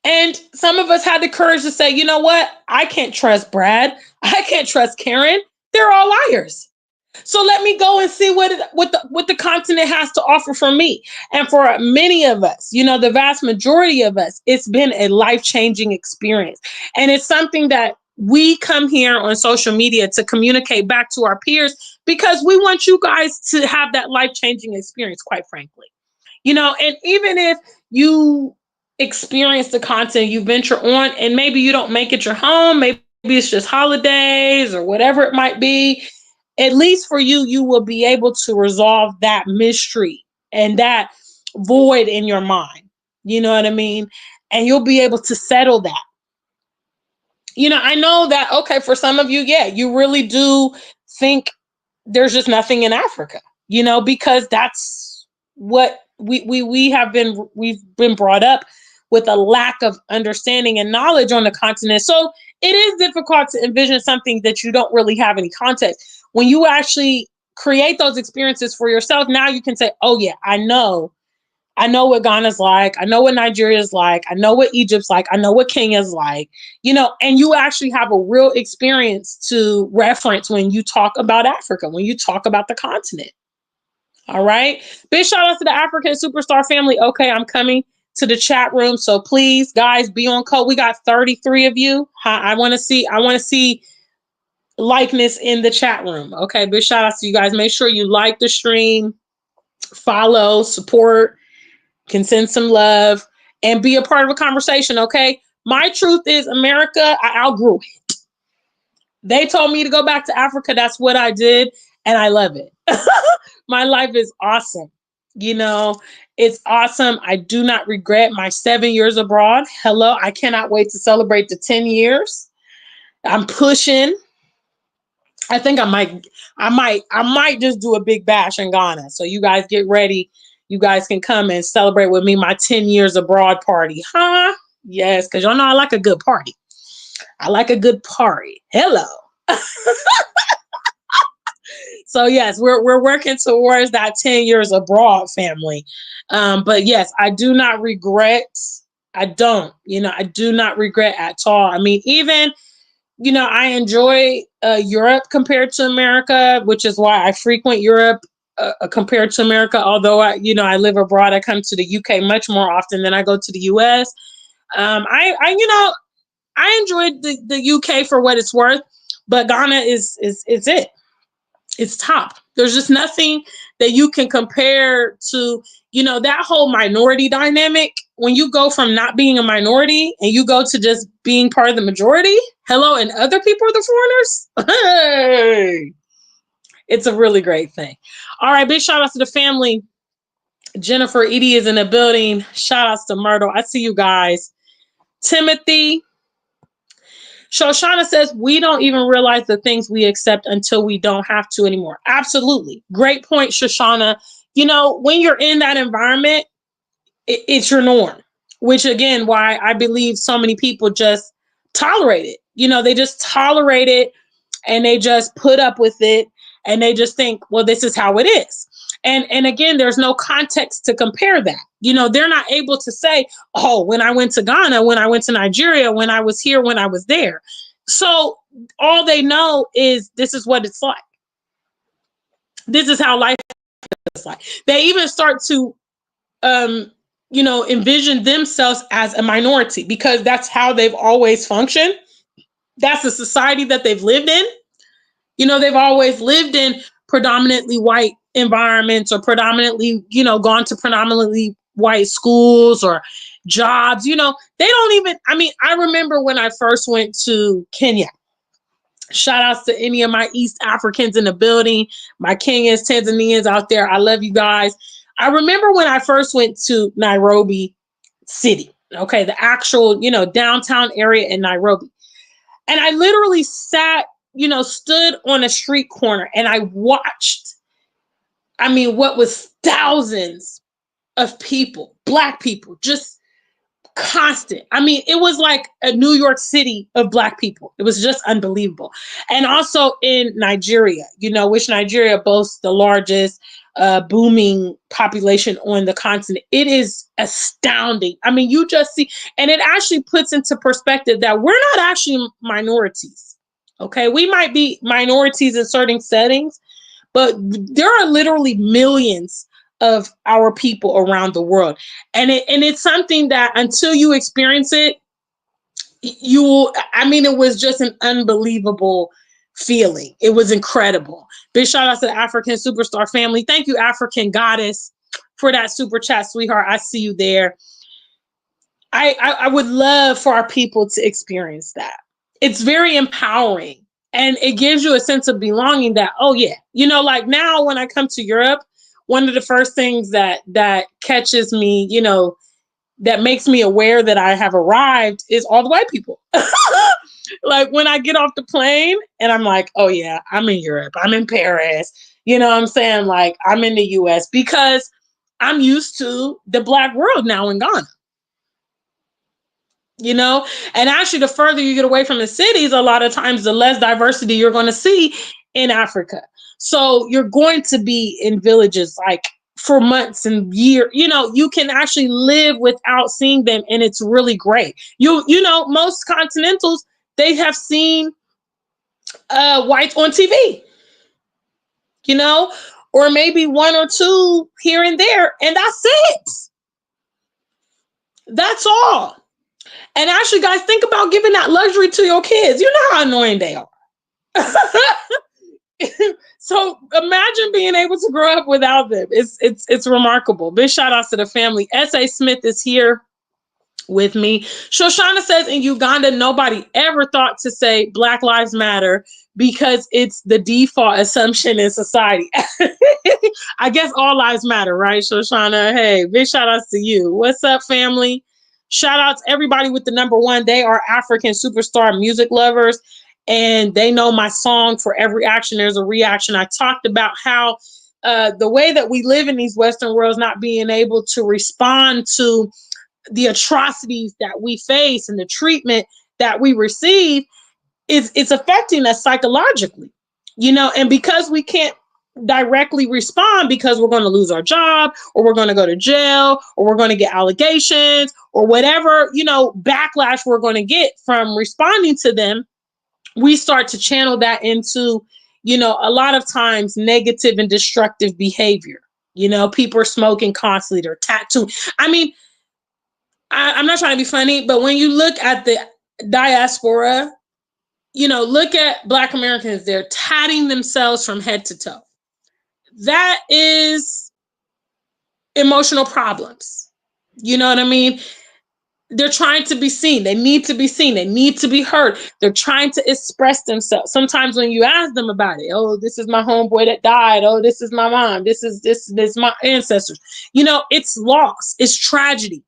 And some of us had the courage to say, you know what? I can't trust Brad. I can't trust Karen. They're all liars. So let me go and see what the continent has to offer for me. And for many of us, you know, the vast majority of us, it's been a life-changing experience. And it's something that we come here on social media to communicate back to our peers because we want you guys to have that life-changing experience, quite frankly. You know, and even if you experience the content you venture on and maybe you don't make it your home, maybe it's just holidays or whatever it might be, at least for you, you will be able to resolve that mystery and that void in your mind. You know what I mean? And you'll be able to settle that. You know, I know that, okay, for some of you, yeah, you really do think there's just nothing in Africa, you know, because that's what we've been brought up with a lack of understanding and knowledge on the continent. So it is difficult to envision something that you don't really have any context. When you actually create those experiences for yourself, now you can say, oh yeah, I know what Ghana's like. I know what Nigeria's like. I know what Egypt's like. I know what Kenya's like, you know, and you actually have a real experience to reference when you talk about Africa, when you talk about the continent. All right. Big shout out to the African Superstar family. Okay, I'm coming. to the chat room. So please, guys, be on code. We got 33 of you. I want to see likeness in the chat room. Okay, big shout out to you guys. Make sure you like the stream, follow, support, can send some love, and be a part of a conversation. Okay, my truth is America, I outgrew it. They told me to go back to Africa. That's what I did, and I love it. My life is awesome. You know, it's awesome. I do not regret my 7 years abroad. Hello, I cannot wait to celebrate the 10 years. I'm pushing. I think I might just do a big bash in Ghana. So you guys get ready. You guys can come and celebrate with me my 10 years abroad party. Huh? Yes, because y'all know I like a good party. I like a good party. Hello. So yes, we're working towards that 10 years abroad family. But yes, I do not regret. I don't, I do not regret at all. I mean, even I enjoy Europe compared to America, which is why I frequent Europe compared to America. Although I live abroad, I come to the UK much more often than I go to the US. I enjoyed the UK for what it's worth, but Ghana is it. It's top. There's just nothing that you can compare to, that whole minority dynamic. When you go from not being a minority and you go to just being part of the majority, hello, and other people are the foreigners. Hey, it's a really great thing. All right, big shout out to the family. Jennifer Edie is in the building. Shout outs to Myrtle. I see you guys. Timothy. Shoshana says, we don't even realize the things we accept until we don't have to anymore. Absolutely. Great point, Shoshana. When you're in that environment, it's your norm, which again, why I believe so many people just tolerate it. They just tolerate it and they just put up with it and they just think, well, this is how it is. And again, there's no context to compare that. They're not able to say, oh, when I went to Ghana, when I went to Nigeria, when I was here, when I was there. So all they know is this is what it's like. This is how life is like. They even start to, envision themselves as a minority because that's how they've always functioned. That's the society that they've lived in. They've always lived in predominantly white environments or predominantly, gone to predominantly white schools or jobs. They don't even, I remember when I first went to Kenya. Shout outs to any of my East Africans in the building, my Kenyans, Tanzanians out there. I love you guys. I remember when I first went to Nairobi City, okay, the actual, downtown area in Nairobi. And I literally sat, stood on a street corner and I watched, what was thousands of people, Black people, just constant. It was like a New York City of Black people. It was just unbelievable. And also in Nigeria, which Nigeria boasts the largest booming population on the continent. It is astounding. You just see, and it actually puts into perspective that we're not actually minorities. Okay, we might be minorities in certain settings, but there are literally millions of our people around the world. And it's something that until you experience it, it was just an unbelievable feeling. It was incredible. Big shout out to the African Superstar family. Thank you, African Goddess, for that super chat, sweetheart. I see you there. I would love for our people to experience that. It's very empowering. And it gives you a sense of belonging that, oh yeah, like now when I come to Europe, one of the first things that catches me, that makes me aware that I have arrived is all the white people. Like when I get off the plane and I'm like, oh yeah, I'm in Europe, I'm in Paris, what I'm saying? Like I'm in the US because I'm used to the Black world now in Ghana. And actually the further you get away from the cities, a lot of times the less diversity you're going to see in Africa. So you're going to be in villages like for months and years. You can actually live without seeing them, and it's really great. Most continentals, they have seen whites on TV, or maybe one or two here and there, and that's it. That's all. And actually, guys, think about giving that luxury to your kids. You know how annoying they are. So imagine being able to grow up without them. It's remarkable. Big shout outs to the family. S.A. Smith is here with me. Shoshana says in Uganda, nobody ever thought to say Black Lives Matter because it's the default assumption in society. I guess all lives matter, right, Shoshana? Hey, big shout outs to you. What's up, family? Shout outs everybody with the number one. They are African superstar music lovers, and they know my song, For Every Action, There's a Reaction. I talked about how the way that we live in these Western worlds, not being able to respond to the atrocities that we face and the treatment that we receive is it's affecting us psychologically, and because we can't directly respond because we're going to lose our job or we're going to go to jail or we're going to get allegations or whatever, backlash we're going to get from responding to them, we start to channel that into, a lot of times negative and destructive behavior. People are smoking constantly, they're tattooing. I mean, I'm not trying to be funny, but when you look at the diaspora, look at Black Americans, they're tatting themselves from head to toe. That is emotional problems. You know what I mean? They're trying to be seen. They need to be seen. They need to be heard. They're trying to express themselves. Sometimes when you ask them about it, oh, this is my homeboy that died. Oh, this is my mom. This is my ancestors. It's loss. It's tragedy.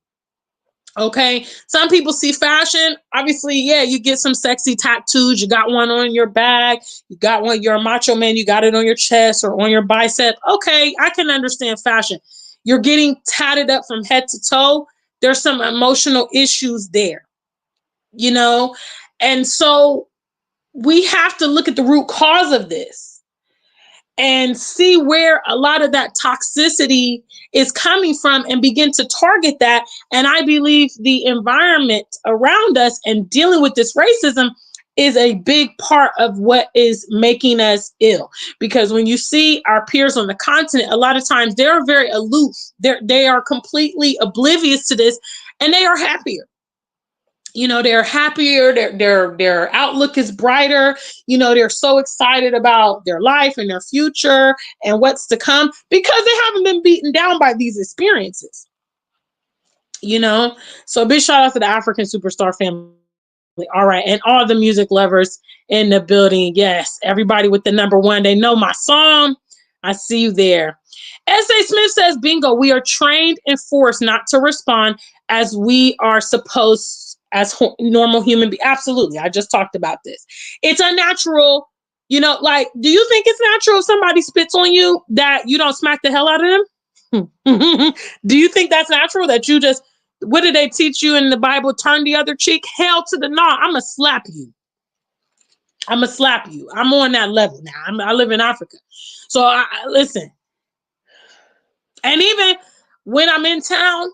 Okay. Some people see fashion. Obviously, yeah, you get some sexy tattoos. You got one on your back. You got one, you're a macho man. You got it on your chest or on your bicep. Okay. I can understand fashion. You're getting tatted up from head to toe. There's some emotional issues there, and so we have to look at the root cause of this and see where a lot of that toxicity is coming from and begin to target that. And I believe the environment around us and dealing with this racism is a big part of what is making us ill. Because when you see our peers on the continent, a lot of times they're very aloof. They are completely oblivious to this, and they are happier. They're happier, their outlook is brighter, they're so excited about their life and their future and what's to come because they haven't been beaten down by these experiences. So big shout out to the African superstar family. All right, and all the music lovers in the building. Yes, everybody with the number one, they know my song. I see you there. S.A. Smith says, bingo, we are trained and forced not to respond as we are supposed as normal human beings. Absolutely. I just talked about this. It's unnatural. Do you think it's natural if somebody spits on you that you don't smack the hell out of them? Do you think that's natural that you just, what did they teach you in the Bible? Turn the other cheek? Hell to the no. I'm going to slap you. I'm on that level now. I live in Africa. So listen. And even when I'm in town,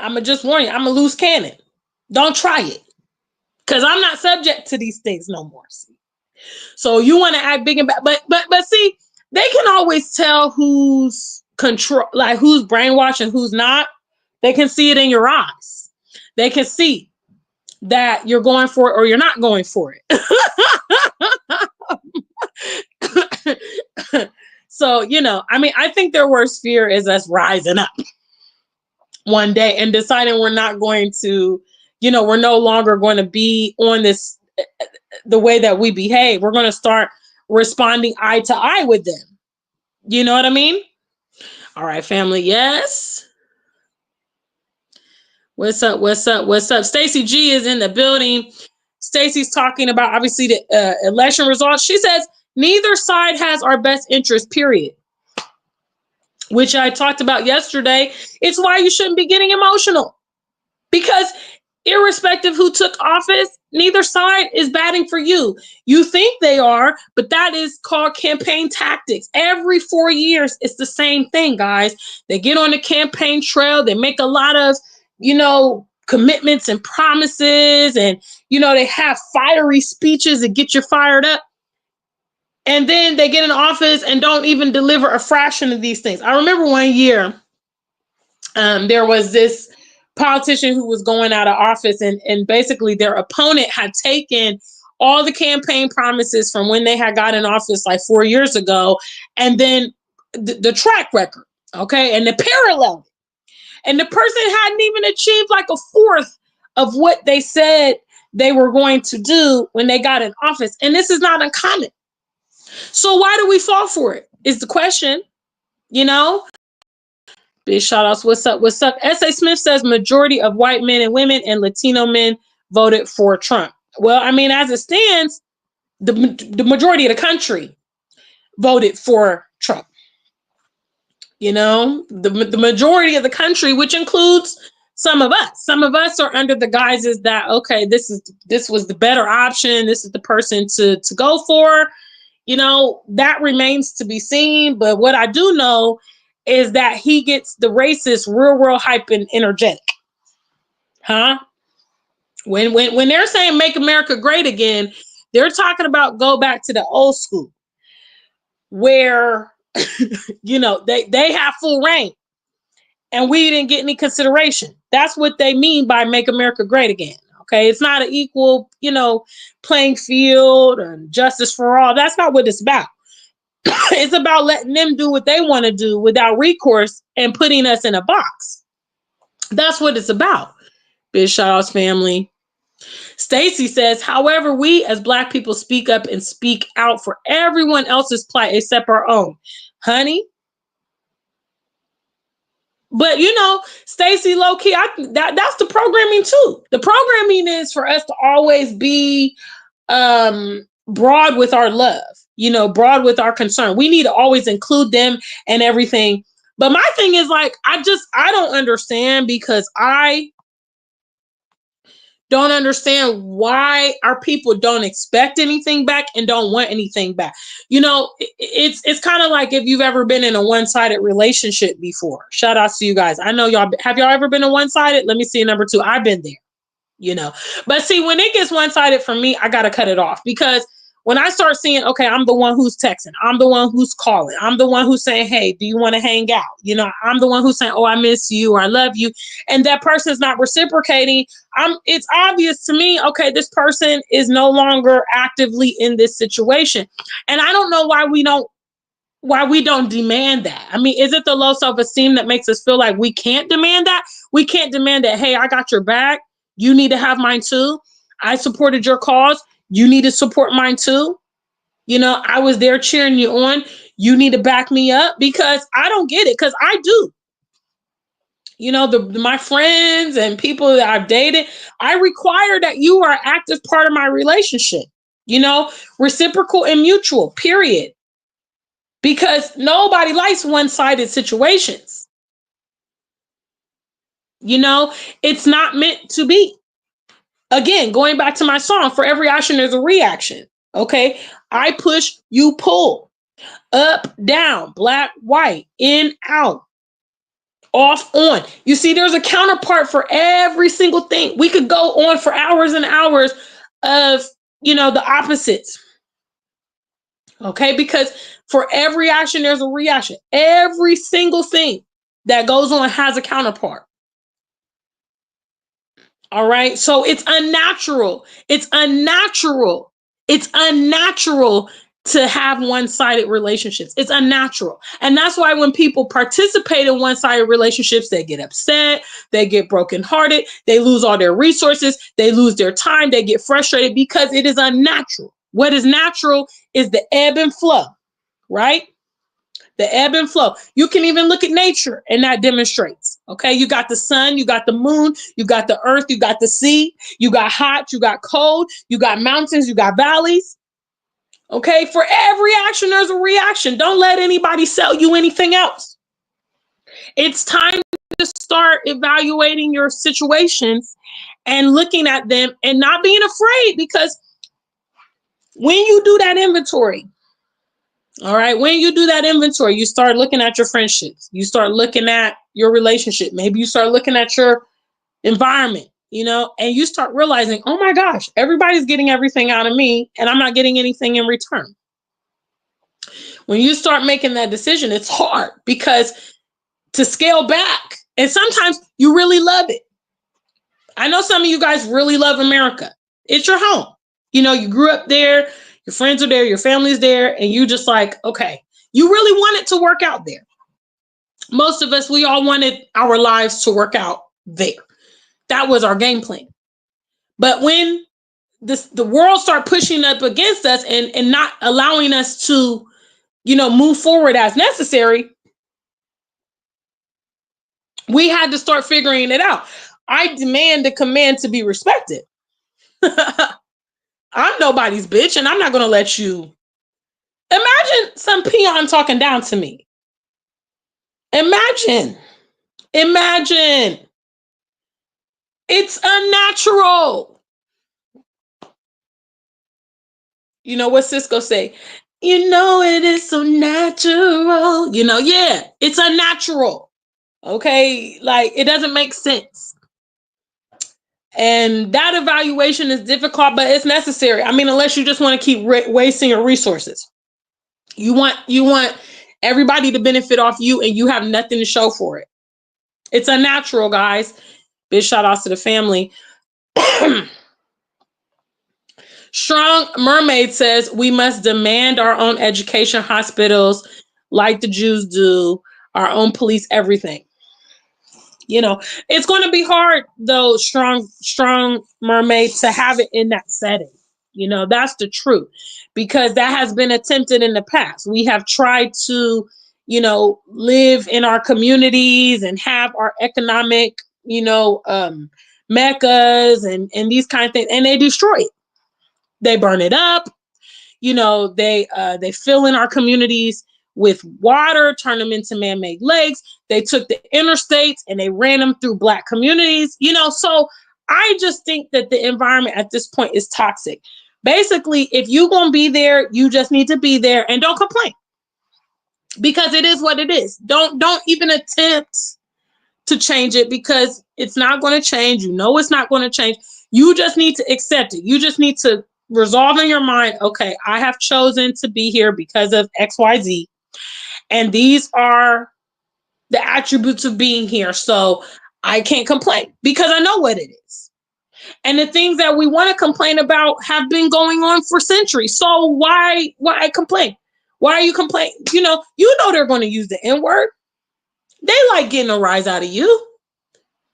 I'm going to just warn you, I'm a loose cannon. Don't try it. Because I'm not subject to these things no more. See? So you want to act big and bad. But see, they can always tell who's control, like who's brainwashed and who's not. They can see it in your eyes. They can see that you're going for it or you're not going for it. So, I think their worst fear is us rising up one day and deciding we're not going to, we're no longer going to be on this, the way that we behave. We're going to start responding eye to eye with them. You know what I mean? All right, family. Yes. What's up? Stacy G is in the building. Stacy's talking about, obviously, the election results. She says, neither side has our best interest, period. Which I talked about yesterday. It's why you shouldn't be getting emotional. Because irrespective who took office, neither side is batting for you. You think they are, but that is called campaign tactics. Every 4 years, it's the same thing, guys. They get on the campaign trail. They make a lot of, commitments and promises. And, they have fiery speeches that get you fired up. And then they get in office and don't even deliver a fraction of these things. I remember one year, there was this politician who was going out of office, and basically their opponent had taken all the campaign promises from when they had got in office like 4 years ago, and then the track record, okay, and the parallel. And the person hadn't even achieved like a fourth of what they said they were going to do when they got in office. And this is not uncommon. So why do we fall for it? Is the question, you know? Big shout outs. What's up? What's up? S.A. Smith says majority of white men and women and Latino men voted for Trump. Well, I mean, as it stands, the majority of the country voted for Trump. You know, the majority of the country, which includes some of us. Some of us are under the guises that, okay, this was the better option. This is the person to go for. You know, that remains to be seen. But what I do know is that he gets the racist real hype and energetic. Huh? When they're saying make America great again, they're talking about go back to the old school where, you know, they have full reign and we didn't get any consideration. That's what they mean by make America great again. Okay. It's not an equal, you know, playing field and justice for all. That's not what it's about. It's about letting them do what they want to do without recourse and putting us in a box. That's what it's about. Big shout outs, family. Stacy says, however, we as Black people speak up and speak out for everyone else's plight except our own. Honey. But you know, Stacy, low key, that's the programming too. The programming is for us to always be broad with our love, you know, broad with our concern. We need to always include them and everything. But my thing is like, I don't understand, because I don't understand why our people don't expect anything back and don't want anything back. You know, it's kind of like if you've ever been in a one-sided relationship before. Shout outs to you guys. I know y'all, have y'all ever been in one-sided? Let me see number 2. I've been there, you know. But see, when it gets one-sided for me, I got to cut it off, because when I start seeing, okay, I'm the one who's texting, I'm the one who's calling, I'm the one who's saying, hey, do you want to hang out? You know, I'm the one who's saying, oh, I miss you, or I love you. And that person's not reciprocating. It's obvious to me, okay, this person is no longer actively in this situation. And I don't know why we don't demand that. I mean, is it the low self-esteem that makes us feel like we can't demand that? We can't demand that, hey, I got your back. You need to have mine too. I supported your cause. You need to support mine too. You know, I was there cheering you on. You need to back me up, because I don't get it, because I do. You know, my friends and people that I've dated, I require that you are an active part of my relationship. You know, reciprocal and mutual, period. Because nobody likes one-sided situations. You know, it's not meant to be. Again, going back to my song, for every action, there's a reaction. Okay. I push, you pull. Up, down, black, white, in, out, off, on. You see, there's a counterpart for every single thing. We could go on for hours and hours of, you know, the opposites. Okay. Because for every action, there's a reaction. Every single thing that goes on has a counterpart. All right. So it's unnatural. It's unnatural. It's unnatural to have one-sided relationships. It's unnatural. And that's why when people participate in one-sided relationships, they get upset, they get brokenhearted, they lose all their resources, they lose their time, they get frustrated, because it is unnatural. What is natural is the ebb and flow, right? The ebb and flow. You can even look at nature, and that demonstrates. Okay, you got the sun, you got the moon, you got the earth, you got the sea, you got hot, you got cold, you got mountains, you got valleys. Okay, for every action, there's a reaction. Don't let anybody sell you anything else. It's time to start evaluating your situations and looking at them and not being afraid, because when you do that inventory, all right, when you do that inventory, you start looking at your friendships. You start looking at your relationship. Maybe you start looking at your environment, you know, and you start realizing, oh my gosh, everybody's getting everything out of me and I'm not getting anything in return. When you start making that decision, it's hard, because to scale back, and sometimes you really love it. I know some of you guys really love America. It's your home. You know, you grew up there, your friends are there, your family's there, and you just like, okay, you really want it to work out there. Most of us, we all wanted our lives to work out there. That was our game plan. But when the world start pushing up against us and not allowing us to, move forward as necessary, we had to start figuring it out. I demand the command to be respected. I'm nobody's bitch, and I'm not going to let you. Imagine some peon talking down to me. Imagine. It's unnatural. You know what Cisco say? It is so natural. Yeah, it's unnatural. Okay, like it doesn't make sense. And that evaluation is difficult, but it's necessary. I mean, unless you just want to keep wasting your resources. You want everybody to benefit off you, and you have nothing to show for it. It's unnatural, guys. Big shout outs to the family. Strong Mermaid says we must demand our own education, hospitals, like the Jews do, our own police, everything. It's going to be hard, though, strong Mermaid, to have it in that setting. That's the truth, because that has been attempted in the past. We have tried to, live in our communities and have our economic, meccas and these kind of things, and they destroy it. They burn it up. They fill in our communities with water, turn them into man-made lakes. They took the interstates and they ran them through Black communities. So I just think that the environment at this point is toxic. Basically, if you're going to be there, you just need to be there and don't complain, because it is what it is. Don't even attempt to change it, because it's not going to change. It's not going to change. You just need to accept it. You just need to resolve in your mind, okay, I have chosen to be here because of XYZ. And these are the attributes of being here. So I can't complain because I know what it is. And the things that we want to complain about have been going on for centuries. So why complain? Why are you complaining? They're going to use the N-word. They like getting a rise out of you.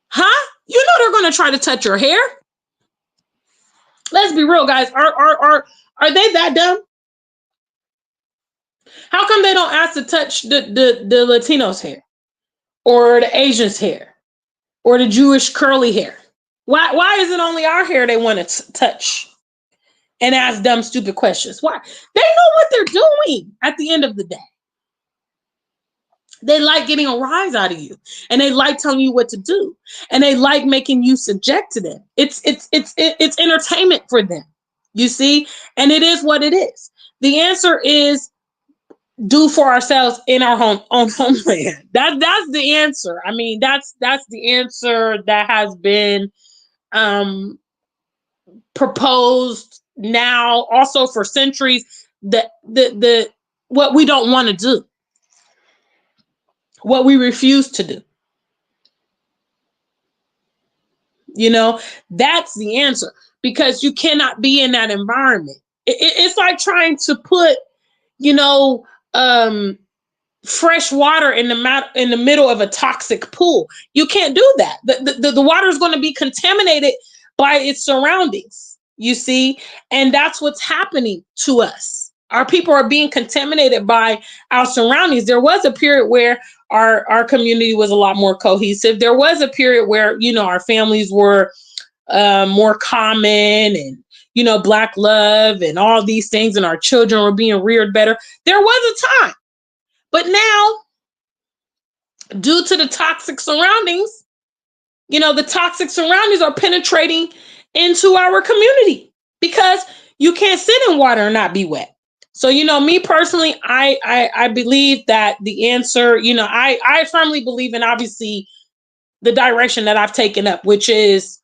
Huh? They're going to try to touch your hair. Let's be real, guys. Are they that dumb? How come they don't ask to touch the Latinos' hair, or the Asians' hair, or the Jewish curly hair? Why is it only our hair they want to touch and ask dumb, stupid questions? Why? They know what they're doing at the end of the day. They like getting a rise out of you, and they like telling you what to do, and they like making you subject to them. It's entertainment for them, you see, and it is what it is. The answer is do for ourselves in our own homeland. That's the answer. I mean, that's the answer that has been proposed now, also for centuries. The what we don't want to do, what we refuse to do. That's the answer, because you cannot be in that environment. It's like trying to put, fresh water in the middle of a toxic pool. You can't do that. The water is going to be contaminated by its surroundings, you see, and that's what's happening to us. Our people are being contaminated by our surroundings. There was a period where our community was a lot more cohesive. There was a period where, our families were more common, and, Black love and all these things, and our children were being reared better. There was a time. But now, due to the toxic surroundings, the toxic surroundings are penetrating into our community, because you can't sit in water and not be wet. So, me personally, I believe that the answer, I firmly believe in, obviously, the direction that I've taken up, which is,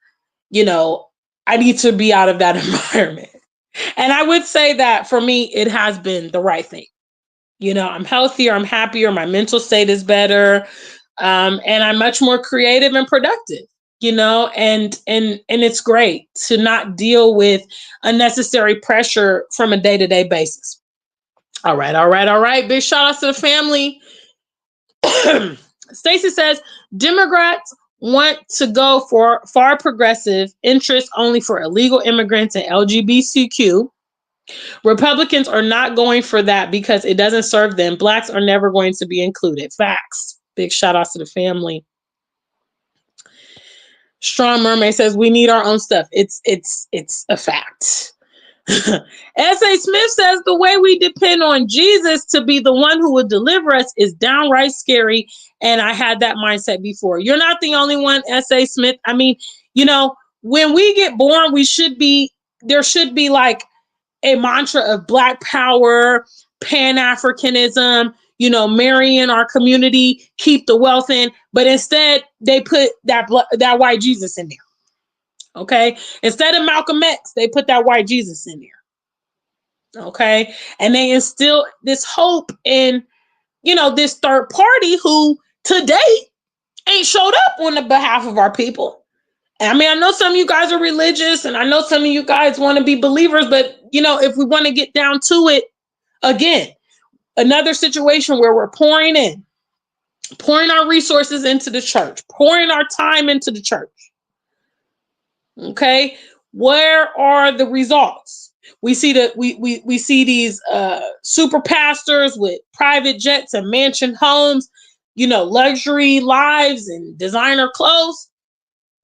I need to be out of that environment. And I would say that for me, it has been the right thing. I'm healthier, I'm happier, my mental state is better, and I'm much more creative and productive. and it's great to not deal with unnecessary pressure from a day-to-day basis. All right, all right, all right. Big shout outs to the family. Stacy says Democrats want to go for far progressive interests only for illegal immigrants and LGBTQ. Republicans are not going for that because it doesn't serve them. Blacks are never going to be included. Facts. Big shout outs to the family. Strong Mermaid says we need our own stuff. It's a fact. S.A. Smith says the way we depend on Jesus to be the one who would deliver us is downright scary. And I had that mindset before. You're not the only one, S.A. Smith. I mean, when we get born, there should be like a mantra of Black power, Pan-Africanism, marrying our community, keep the wealth in. But instead, they put that white Jesus in there. Okay. Instead of Malcolm X, they put that white Jesus in there. Okay. And they instill this hope in, this third party who to date ain't showed up on the behalf of our people. I mean, I know some of you guys are religious and I know some of you guys want to be believers, but if we want to get down to it, again, another situation where we're pouring our resources into the church, pouring our time into the church. Okay. Where are the results? We see that we see these super pastors with private jets and mansion homes, luxury lives and designer clothes.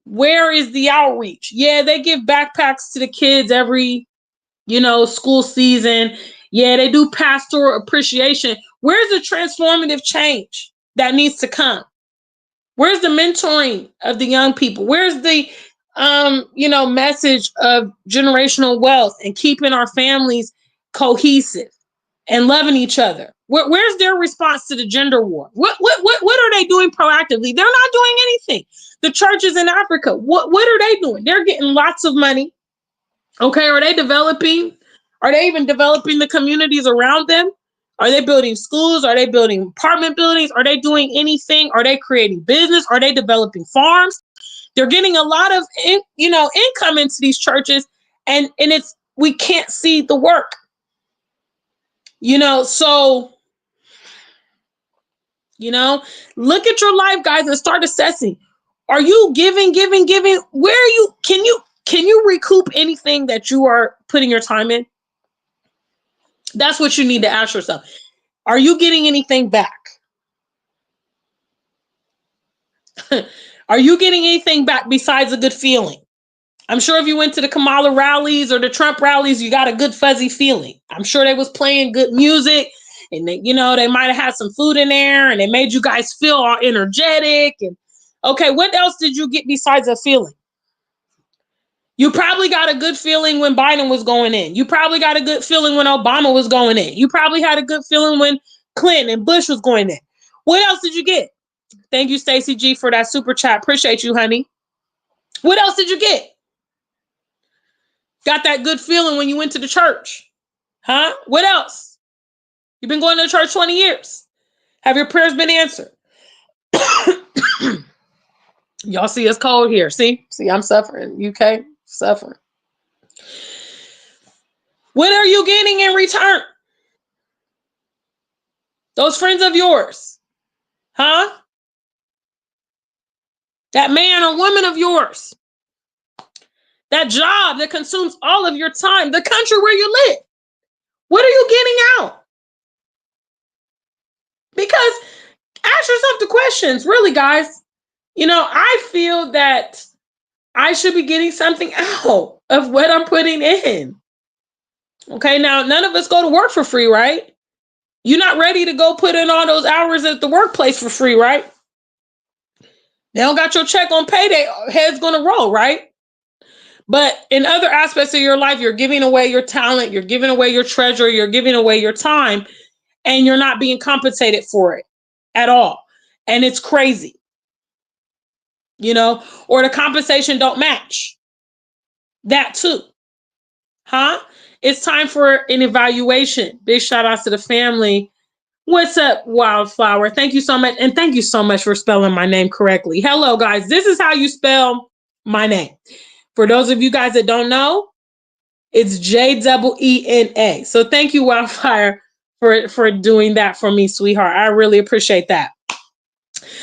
Where is the outreach? Yeah, they give backpacks to the kids every, school season. Yeah, they do pastoral appreciation. Where's the transformative change that needs to come? Where's the mentoring of the young people? Where's the, message of generational wealth and keeping our families cohesive and loving each other? Where's their response to the gender war? What are they doing proactively? They're not doing anything. The churches in Africa, what are they doing? They're getting lots of money. Okay, are they developing? Are they even developing the communities around them? Are they building schools? Are they building apartment buildings? Are they doing anything? Are they creating business? Are they developing farms? They're getting a lot of income into these churches, and we can't see the work. So look at your life, guys, and start assessing. Are you giving? Where are you? Can you recoup anything that you are putting your time in? That's what you need to ask yourself. Are you getting anything back? Are you getting anything back besides a good feeling? I'm sure if you went to the Kamala rallies or the Trump rallies, you got a good fuzzy feeling. I'm sure they was playing good music and they might have had some food in there and they made you guys feel all energetic. And okay, what else did you get besides a feeling? You probably got a good feeling when Biden was going in. You probably got a good feeling when Obama was going in. You probably had a good feeling when Clinton and Bush was going in. What else did you get? Thank you, Stacey G, for that super chat. Appreciate you, honey. What else did you get? Got that good feeling when you went to the church. Huh? What else? You've been going to church 20 years. Have your prayers been answered? Y'all see it's cold here. See, I'm suffering. UK, suffering. What are you getting in return? Those friends of yours. Huh? That man or woman of yours. That job that consumes all of your time. The country where you live. What are you getting out? Because ask yourself the questions, really, guys. I feel that I should be getting something out of what I'm putting in. Okay, now none of us go to work for free, right? You're not ready to go put in all those hours at the workplace for free, right? They don't got your check on payday, head's gonna roll, right? But in other aspects of your life, you're giving away your talent, you're giving away your treasure, you're giving away your time, and you're not being compensated for it at all. And it's crazy. Or the compensation don't match. That too. Huh? It's time for an evaluation. Big shout outs to the family. What's up, Wildflower? Thank you so much. And thank you so much for spelling my name correctly. Hello, guys. This is how you spell my name. For those of you guys that don't know, it's Jena. So thank you, Wildfire, for doing that for me, sweetheart. I really appreciate that.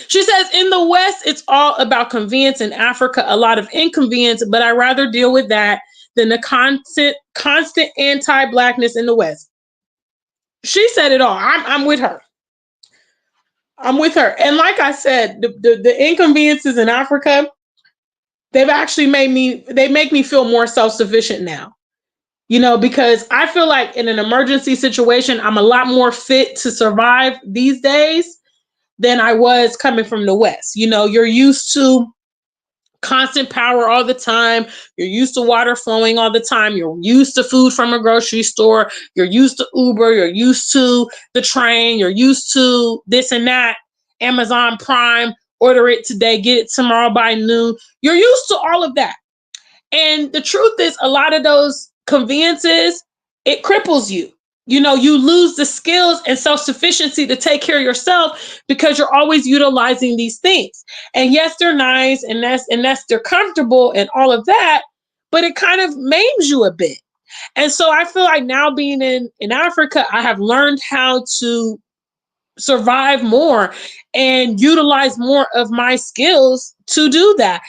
She says, in the West, it's all about convenience. In Africa, a lot of inconvenience, but I rather deal with that than the constant anti-blackness in the West. She said it all. I'm with her. I'm with her. And like I said, the inconveniences in Africa, they make me feel more self-sufficient now. Because I feel like in an emergency situation, I'm a lot more fit to survive these days than I was coming from the West. You're used to constant power all the time. You're used to water flowing all the time. You're used to food from a grocery store. You're used to Uber. You're used to the train. You're used to this and that. Amazon Prime, order it today, get it tomorrow by noon. You're used to all of that. And the truth is, a lot of those conveniences, it cripples you. You lose the skills and self-sufficiency to take care of yourself because you're always utilizing these things. And yes, they're nice and they're comfortable and all of that, but it kind of maims you a bit. And so I feel like now being in Africa, I have learned how to survive more and utilize more of my skills to do that.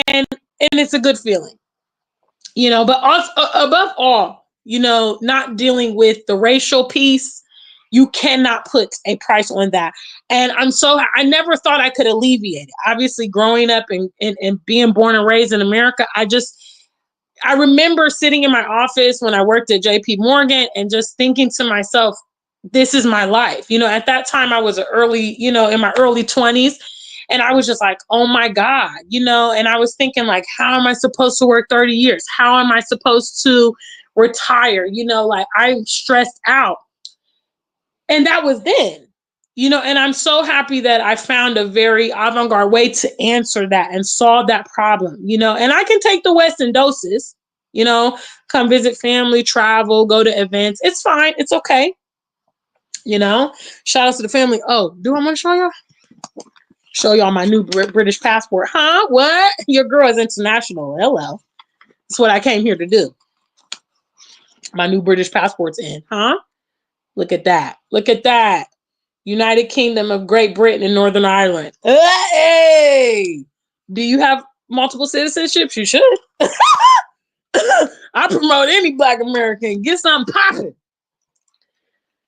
And it's a good feeling. But also, above all, not dealing with the racial piece, you cannot put a price on that. And I never thought I could alleviate it. Obviously, growing up and being born and raised in America, I remember sitting in my office when I worked at JP Morgan and just thinking to myself, this is my life. At that time I was in my early 20s. And I was just like, oh my God, and I was thinking like, how am I supposed to work 30 years? How am I supposed to retire? Like I'm stressed out. And that was then, and I'm so happy that I found a very avant-garde way to answer that and solve that problem, and I can take the West in doses, come visit family, travel, go to events. It's fine. It's okay. Shout out to the family. Oh, do I want to show y'all my new British passport? Huh? What? Your girl is international. Hello. That's what I came here to do. My new British passport's in. Huh? Look at that. Look at that. United Kingdom of Great Britain and Northern Ireland. Hey! Do you have multiple citizenships? You should. I promote any Black American. Get something popping.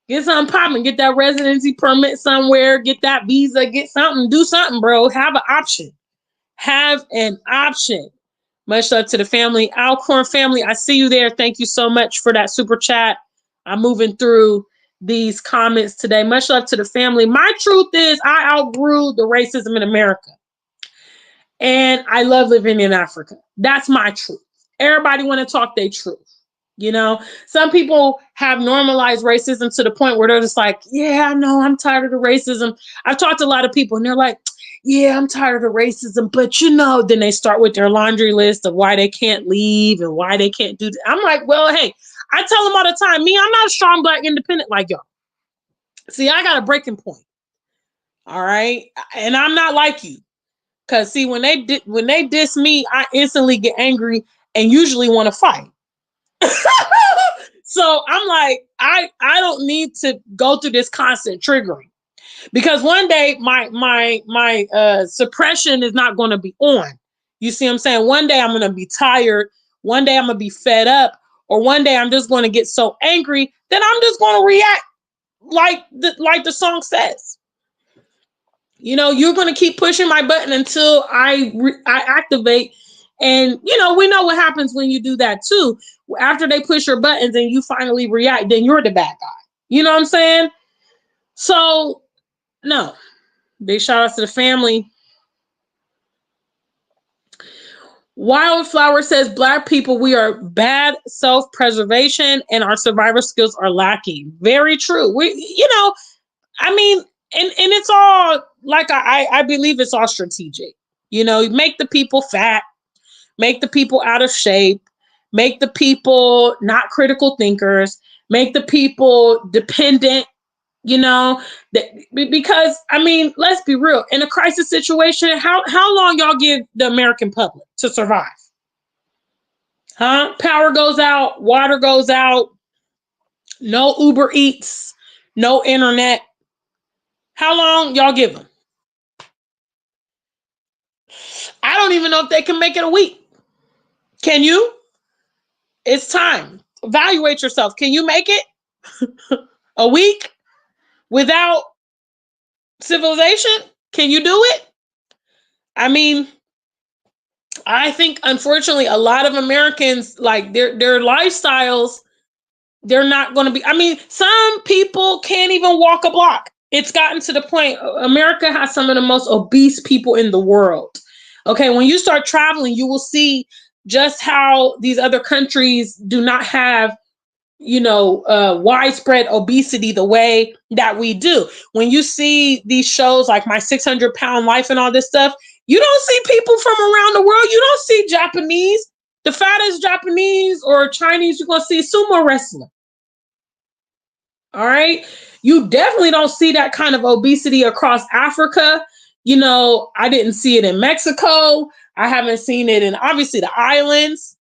Get something popping. Get that residency permit somewhere. Get that visa. Get something. Do something, bro. Have an option. Have an option. Much love to the family. Alcorn family, I see you there. Thank you so much for that super chat. I'm moving through these comments today. Much love to the family. My truth is I outgrew the racism in America. And I love living in Africa. That's my truth. Everybody want to talk their truth. Some people have normalized racism to the point where they're just like, yeah, I know, I'm tired of the racism. I've talked to a lot of people and they're like, yeah, I'm tired of the racism, but then they start with their laundry list of why they can't leave and why they can't do that. I'm like, well, hey, I tell them all the time, I'm not a strong Black independent like y'all. See, I got a breaking point. All right. And I'm not like you. Cause see, when they diss me, I instantly get angry and usually want to fight. So I'm like, I don't need to go through this constant triggering. Because one day my suppression is not going to be on. You see what I'm saying? One day I'm going to be tired. One day I'm going to be fed up. Or one day I'm just going to get so angry that I'm just going to react like the song says. You're going to keep pushing my button until I activate. And, we know what happens when you do that too. After they push your buttons and you finally react, then you're the bad guy. You know what I'm saying? So, no. Big shout out to the family. Wildflower says, Black people, we are bad self-preservation and our survival skills are lacking. Very true. And it's all like I believe it's all strategic. Make the people fat, make the people out of shape, make the people not critical thinkers, make the people dependent You know, because I mean, let's be real. In a crisis situation, how long y'all give the American public to survive? Huh? Power goes out, water goes out, no Uber Eats, no internet. How long y'all give them? I don't even know if they can make it a week. Can you? It's time. Evaluate yourself. Can you make it a week without civilization? Can you do it? I mean, I think unfortunately a lot of Americans, like their lifestyles, they're not going to be. I mean, some people can't even walk a block. It's gotten to the point America has some of the most obese people in the world. Okay, when you start traveling, you will see just how these other countries do not have, widespread obesity the way that we do. When you see these shows like My 600-Pound Life and all this stuff, you don't see people from around the world. You don't see Japanese. The fattest Japanese or Chinese you're going to see sumo wrestling. All right. You definitely don't see that kind of obesity across Africa. I didn't see it in Mexico. I haven't seen it in obviously the islands.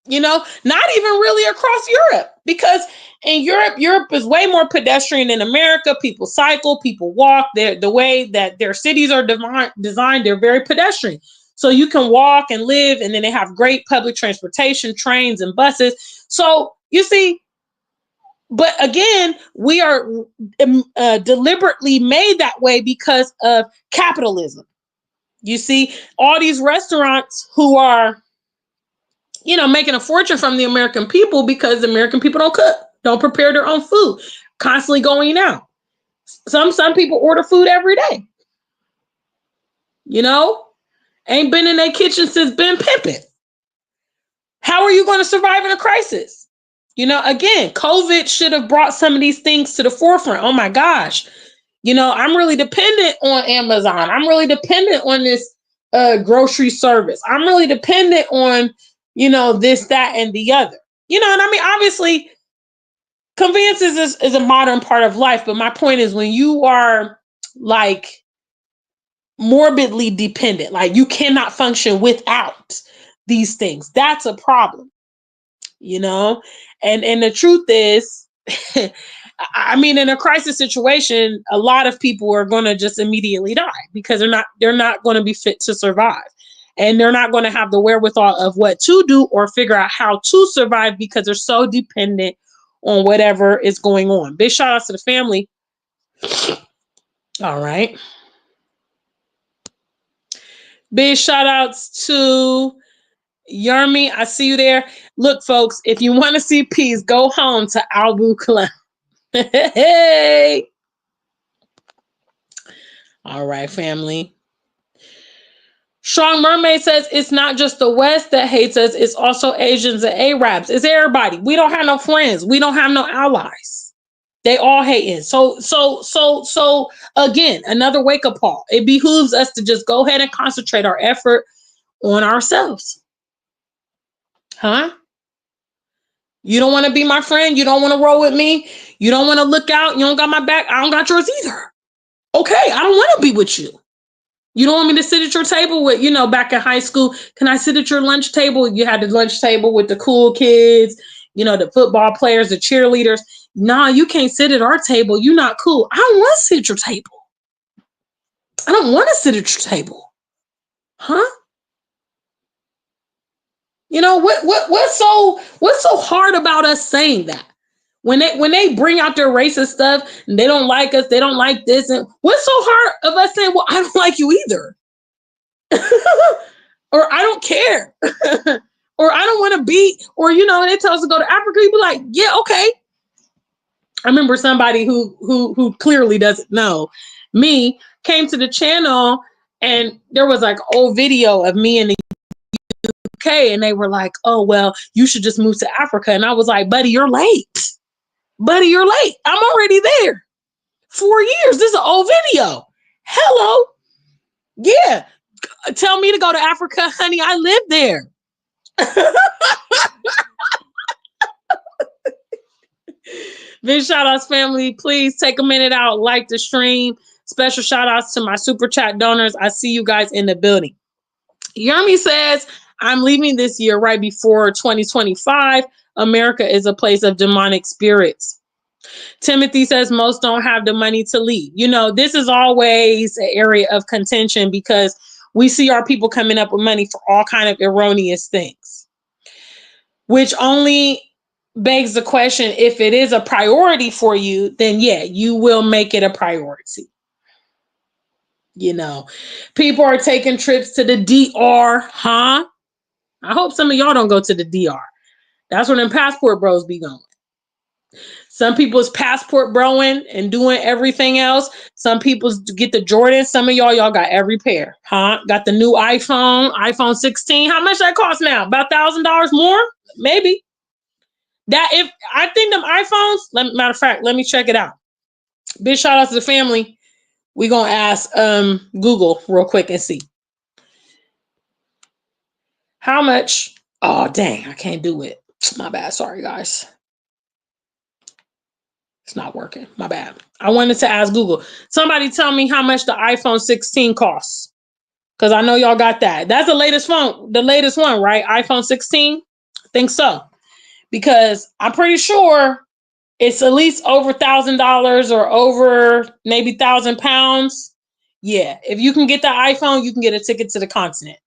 Not even really across Europe, because in Europe is way more pedestrian than America. People cycle, people walk. The way that their cities are designed, they're very pedestrian. So you can walk and live, and then they have great public transportation, trains and buses. So you see, but again, we are deliberately made that way because of capitalism. You see, all these restaurants who are making a fortune from the American people because the American people don't cook, don't prepare their own food, constantly going out. Some people order food every day. Ain't been in their kitchen since been pimping. How are you going to survive in a crisis? Again, COVID should have brought some of these things to the forefront. Oh my gosh. I'm really dependent on Amazon. I'm really dependent on this grocery service. I'm really dependent on, this, that, and the other. And I mean, obviously, convenience is a modern part of life. But my point is, when you are like morbidly dependent, like you cannot function without these things, that's a problem. And the truth is, I mean, in a crisis situation, a lot of people are going to just immediately die because they're not going to be fit to survive. And they're not going to have the wherewithal of what to do or figure out how to survive because they're so dependent on whatever is going on. Big shout outs to the family. All right. Big shout outs to Yermi. I see you there. Look, folks, if you want to see peace, go home to Albu Kalam. Hey. All right, family. Strong Mermaid says it's not just the West that hates us, it's also Asians and Arabs. It's everybody. We don't have no friends. We don't have no allies. They all hating. So again, another wake-up call. It behooves us to just go ahead and concentrate our effort on ourselves. Huh? You don't want to be my friend? You don't want to roll with me? You don't want to look out? You don't got my back? I don't got yours either. Okay, I don't want to be with you. You don't want me to sit at your table with, back in high school. Can I sit at your lunch table? You had the lunch table with the cool kids, the football players, the cheerleaders. Nah, you can't sit at our table. You're not cool. I don't want to sit at your table. I don't want to sit at your table. Huh? What's so hard about us saying that? When they bring out their racist stuff and they don't like us, they don't like this, and what's so hard of us saying, well, I don't like you either. Or I don't care. Or I don't want to be, or they tell us to go to Africa, you be like, yeah, okay. I remember somebody who clearly doesn't know me came to the channel, and there was like an old video of me in the UK, and they were like, oh, well, you should just move to Africa. And I was like, buddy, you're late. Buddy, you're late. I'm already there. 4 years. This is an old video. Hello. Yeah. Tell me to go to Africa, honey. I live there. Big shout outs, family. Please take a minute out, like the stream. Special shout outs to my super chat donors. I see you guys in the building. Yermi says, I'm leaving this year right before 2025. America is a place of demonic spirits. Timothy says most don't have the money to leave. You know, this is always an area of contention because we see our people coming up with money for all kind of erroneous things, which only begs the question, if it is a priority for you, then yeah, you will make it a priority. You know, people are taking trips to the DR, huh? I hope some of y'all don't go to the DR. That's where them passport bros be going. Some people's passport broing and doing everything else. Some people get the Jordan. Some of y'all got every pair, huh? Got the new iPhone 16. How much that cost now? About $1,000 more? Maybe. That if I think them iPhones, matter of fact, let me check it out. Big shout out to the family. We gonna ask Google real quick and see. How much? Oh dang, I can't do it. My bad. Sorry, guys. It's not working. My bad. I wanted to ask Google. Somebody tell me how much the iPhone 16 costs. Because I know y'all got that. That's the latest phone, the latest one, right? iPhone 16? I think so. Because I'm pretty sure it's at least over $1,000 or over maybe £1,000. Yeah. If you can get the iPhone, you can get a ticket to the continent.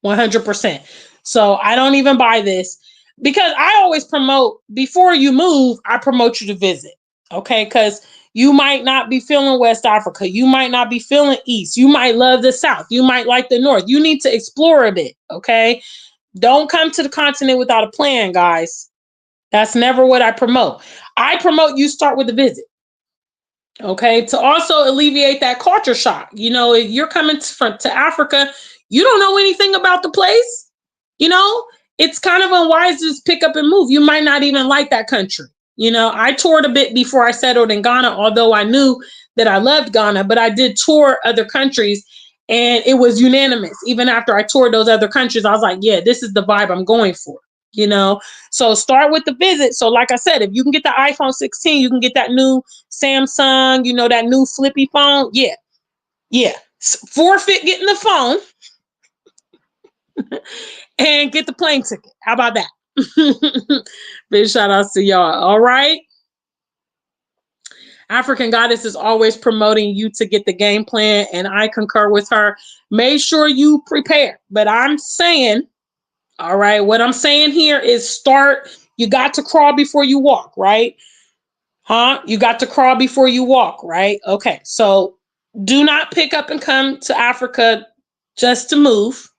100%. So I don't even buy this because I always promote, before you move, I promote you to visit. Okay. Because you might not be feeling West Africa. You might not be feeling East. You might love the South. You might like the North. You need to explore a bit. Okay. Don't come to the continent without a plan, guys. That's never what I promote. I promote you start with a visit. Okay, to also alleviate that culture shock. You know, if you're coming to Africa, you don't know anything about the place. You know, it's kind of unwise to just pick up and move. You might not even like that country. You know, I toured a bit before I settled in Ghana, although I knew that I loved Ghana, but I did tour other countries and it was unanimous. Even after I toured those other countries, I was like, yeah, this is the vibe I'm going for. You know, so start with the visit. So, like I said, if you can get the iPhone 16, you can get that new Samsung, you know, that new flippy phone. Yeah. Yeah. Forfeit getting the phone and get the plane ticket. How about that? Big shout outs to y'all. All right. African Goddess is always promoting you to get the game plan, and I concur with her. Make sure you prepare. But I'm saying, all right, what I'm saying here is start. You got to crawl before you walk, right? Huh? You got to crawl before you walk, right? Okay. So do not pick up and come to Africa just to move.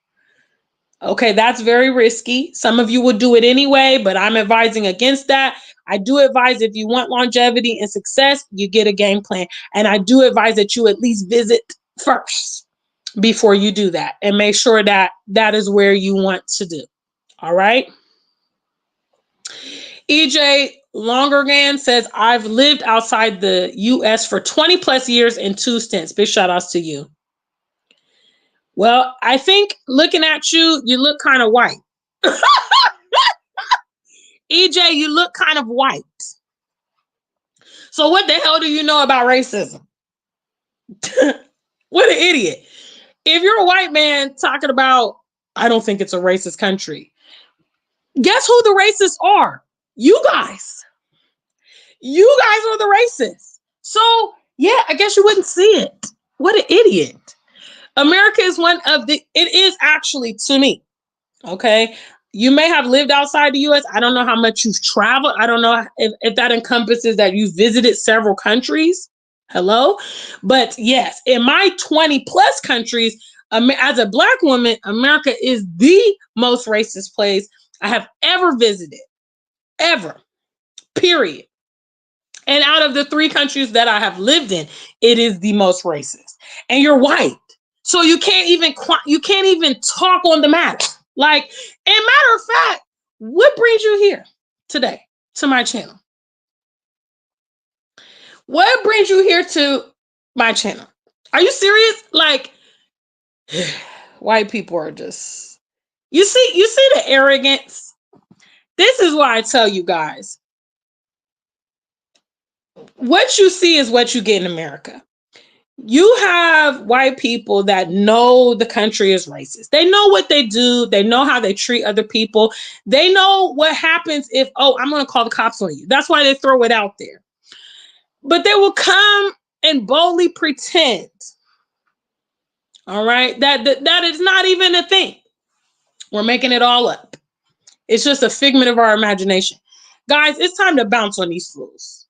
Okay, that's very risky. Some of you would do it anyway, but I'm advising against that. I do advise if you want longevity and success, you get a game plan. And I do advise that you at least visit first before you do that and make sure that that is where you want to do. All right. EJ Longergan says, I've lived outside the US for 20 plus years in 2 stints. Big shout outs to you. Well, I think looking at you, you look kind of white. EJ, you look kind of white. So what the hell do you know about racism? What an idiot. If you're a white man talking about, I don't think it's a racist country. Guess who the racists are? You guys. You guys are the racists. So, yeah, I guess you wouldn't see it. What an idiot. America is it is actually, to me, okay? You may have lived outside the US. I don't know how much you've traveled. I don't know if that encompasses that you've visited several countries. Hello? But yes, in my 20 plus countries, as a Black woman, America is the most racist place I have ever visited. Ever. Period. And out of the 3 countries that I have lived in, it is the most racist. And you're white. So you can't even talk on the matter. Like, and matter of fact, what brings you here today to my channel? What brings you here to my channel? Are you serious? Like, white people are just, you see the arrogance? This is why I tell you guys, What you see is what you get in America. You have white people that know the country is racist. They know what they do. They know how they treat other people. They know what happens if, oh, I'm going to call the cops on you. That's why they throw it out there. But they will come and boldly pretend, all right, that is not even a thing. We're making it all up. It's just a figment of our imagination. Guys, it's time to bounce on these fools.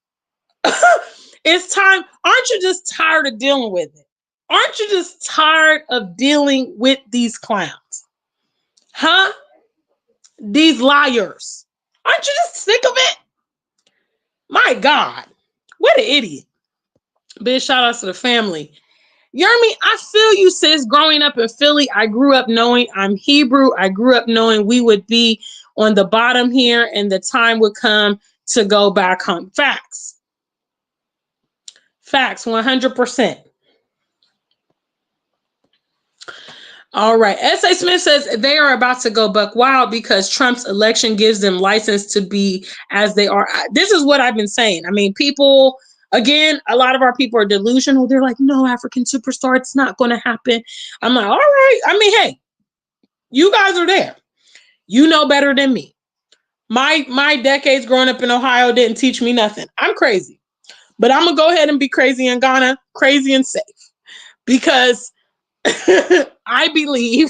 It's time. Aren't you just tired of dealing with it? Aren't you just tired of dealing with these clowns? Huh? These liars. Aren't you just sick of it? My God. What an idiot. Big shout outs to the family. Yermi, I feel you, sis. Growing up in Philly, I grew up knowing I'm Hebrew. I grew up knowing we would be on the bottom here and the time would come to go back home. Facts. Facts, 100%. All right. S.A. Smith says they are about to go buck wild because Trump's election gives them license to be as they are. This is what I've been saying. I mean, people, again, a lot of our people are delusional. They're like, no, African superstar, it's not going to happen. I'm like, all right. I mean, hey, you guys are there. You know better than me. My decades growing up in Ohio didn't teach me nothing. I'm crazy. But I'm going to go ahead and be crazy in Ghana, crazy and safe. Because I believe,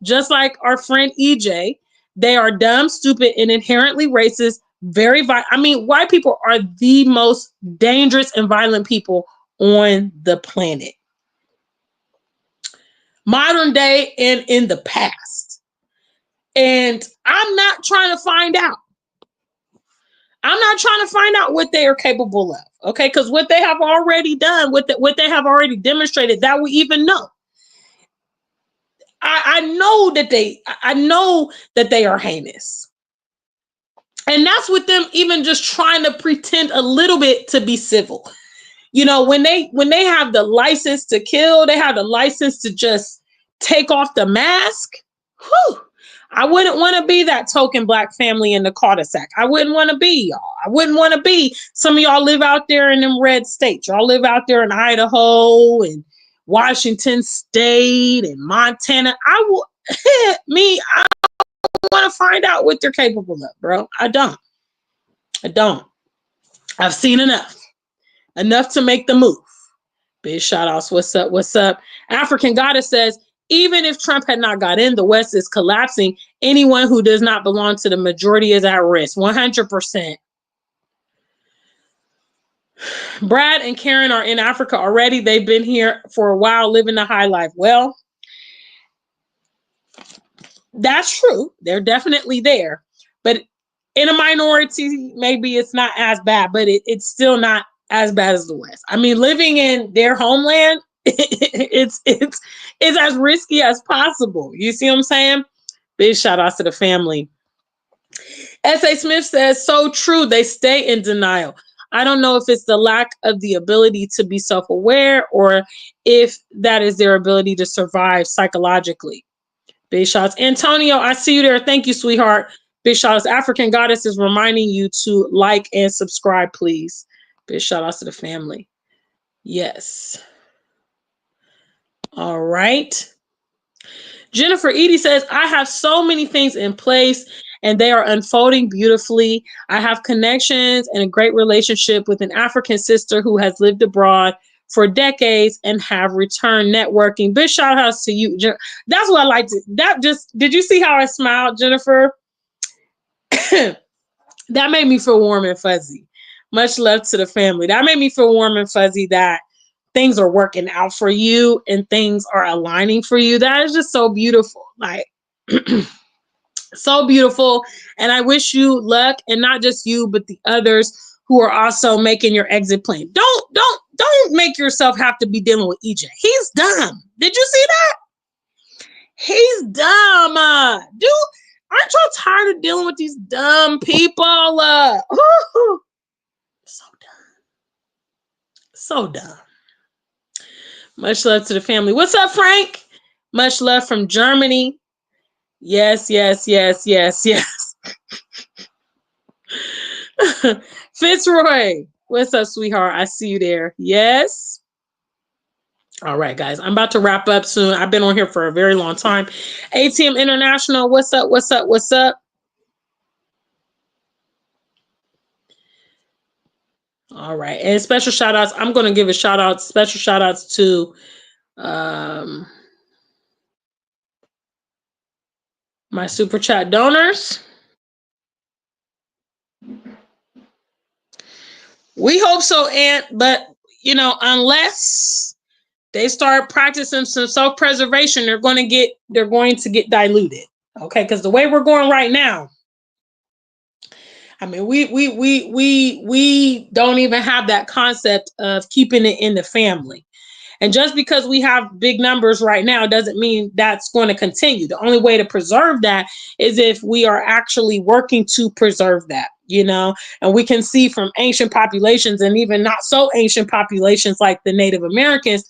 just like our friend EJ, they are dumb, stupid, and inherently racist. I mean, white people are the most dangerous and violent people on the planet. Modern day and in the past. And I'm not trying to find out. I'm not trying to find out what they are capable of. Okay, because what they have already done, what they have already demonstrated, that we even know. I know that they are heinous. And that's with them even just trying to pretend a little bit to be civil. You know, when they have the license to kill, they have the license to just take off the mask. Whew, I wouldn't want to be that token black family in the cul-de-sac. I wouldn't want to be y'all. I wouldn't want to be some of y'all live out there in them red states. Y'all live out there in Idaho and Washington State and Montana. I want to find out what they're capable of, bro. I don't. I've seen enough to make the move. Big shout outs. What's up? What's up? African Goddess says, even if Trump had not got in, the West is collapsing. Anyone who does not belong to the majority is at risk. 100%. Brad and Karen are in Africa already. They've been here for a while, living the high life. Well, that's true. They're definitely there. But in a minority, maybe it's not as bad, but it's still not as bad as the West. I mean, living in their homeland, it's as risky as possible. You see what I'm saying? Big shout outs to the family. S.A. Smith says, so true. They stay in denial. I don't know if it's the lack of the ability to be self-aware or if that is their ability to survive psychologically. Big shots. Antonio, I see you there. Thank you, sweetheart. Big shout outs. African Goddess is reminding you to like and subscribe, please. Big shout outs to the family. Yes. All right. Jennifer Edie says, I have so many things in place and they are unfolding beautifully. I have connections and a great relationship with an African sister who has lived abroad for decades and have returned networking. Big shout outs to you. That's what I like to, did you see how I smiled, Jennifer? That made me feel warm and fuzzy. Much love to the family. That made me feel warm and fuzzy that things are working out for you and things are aligning for you. That is just so beautiful. Like, so beautiful. And I wish you luck, and not just you, but the others who are also making your exit plan. Don't make yourself have to be dealing with EJ. He's dumb. Did you see that? He's dumb. Aren't y'all tired of dealing with these dumb people? So dumb. So dumb. Much love to the family. What's up, Frank? Much love from Germany. Yes. Fitzroy. What's up, sweetheart? I see you there. Yes. All right, guys. I'm about to wrap up soon. I've been on here for a very long time. ATM International, what's up? What's up? What's up? All right. And special shout outs. I'm going to give a shout out, special shout outs to um, my super chat donors. We hope so, Aunt. But, unless they start practicing some self-preservation, they're going to get diluted. Okay, because the way we're going right now, I mean, we don't even have that concept of keeping it in the family. And just because we have big numbers right now doesn't mean that's going to continue. The only way to preserve that is if we are actually working to preserve that. And we can see from ancient populations and even not so ancient populations like the Native Americans,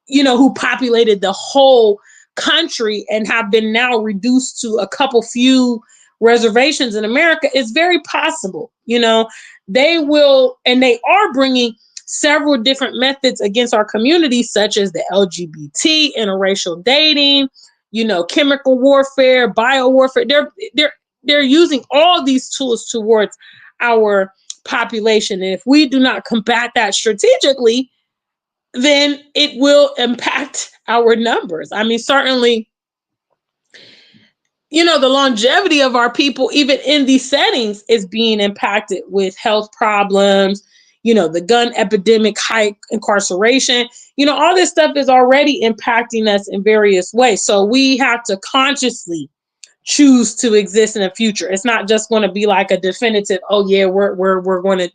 who populated the whole country and have been now reduced to a couple few reservations in America. It's very possible, they will, and they are bringing several different methods against our community, such as the LGBT, interracial dating, chemical warfare, bio warfare. They're using all these tools towards our population. And if we do not combat that strategically, then it will impact our numbers. I mean, certainly, the longevity of our people, even in these settings, is being impacted with health problems, the gun epidemic, high incarceration, all this stuff is already impacting us in various ways. So we have to consciously choose to exist in the future. It's not just going to be like a definitive, oh yeah, we're going to,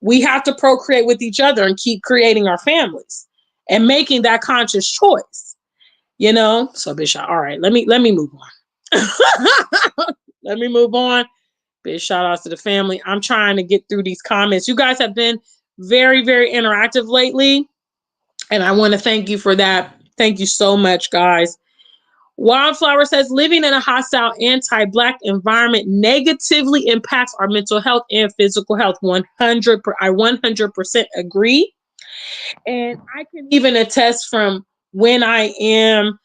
we have to procreate with each other and keep creating our families and making that conscious choice, So Bishop, all right, let me move on. Let me move on. Big shout outs to the family. I'm trying to get through these comments. You guys have been very, very interactive lately, and I want to thank you for that. Thank you so much, guys. Wildflower says living in a hostile anti-Black environment negatively impacts our mental health and physical health. I 100% agree. And I can even attest from when I am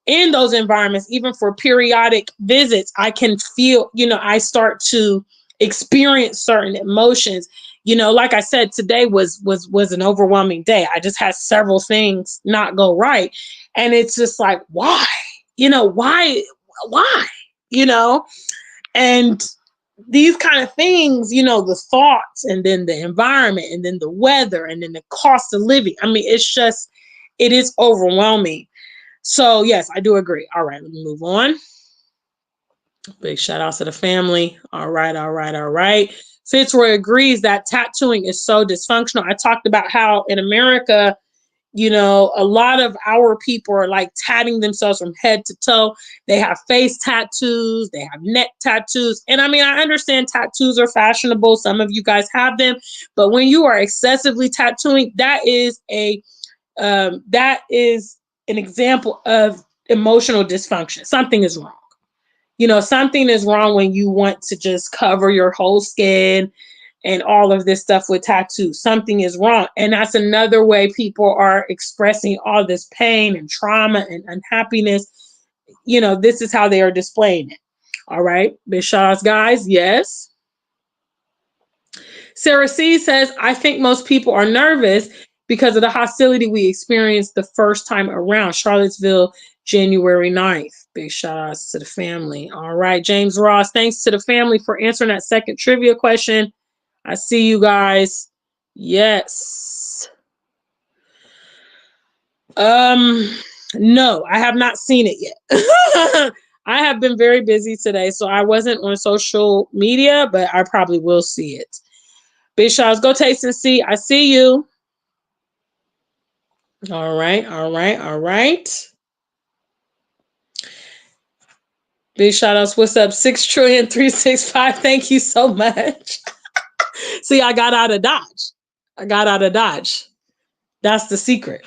in those environments, even for periodic visits, I can feel, I start to experience certain emotions. Like I said, today was an overwhelming day. I just had several things not go right. And it's just like, why? Why? And these kind of things, the thoughts and then the environment and then the weather and then the cost of living. I mean, it is overwhelming. So yes, I do agree. All right, let me move on. Big shout out to the family. All right. Fitzroy agrees that tattooing is so dysfunctional. I talked about how in America, a lot of our people are like tatting themselves from head to toe. They have face tattoos, they have neck tattoos. And I mean, I understand tattoos are fashionable. Some of you guys have them, but when you are excessively tattooing, that is an example of emotional dysfunction. Something is wrong. Something is wrong when you want to just cover your whole skin and all of this stuff with tattoos. Something is wrong. And that's another way people are expressing all this pain and trauma and unhappiness. This is how they are displaying it. All right. Big shout outs, guys. Yes. Sarah C says, I think most people are nervous because of the hostility we experienced the first time around. Charlottesville, January 9th. Big shout outs to the family. All right. James Ross, thanks to the family for answering that second trivia question. I see you guys. Yes. No, I have not seen it yet. I have been very busy today, so I wasn't on social media, but I probably will see it. Big shots, go taste and see. I see you. All right. Big shout outs. What's up? 6,365,000,365. Thank you so much. See, I got out of Dodge. That's the secret.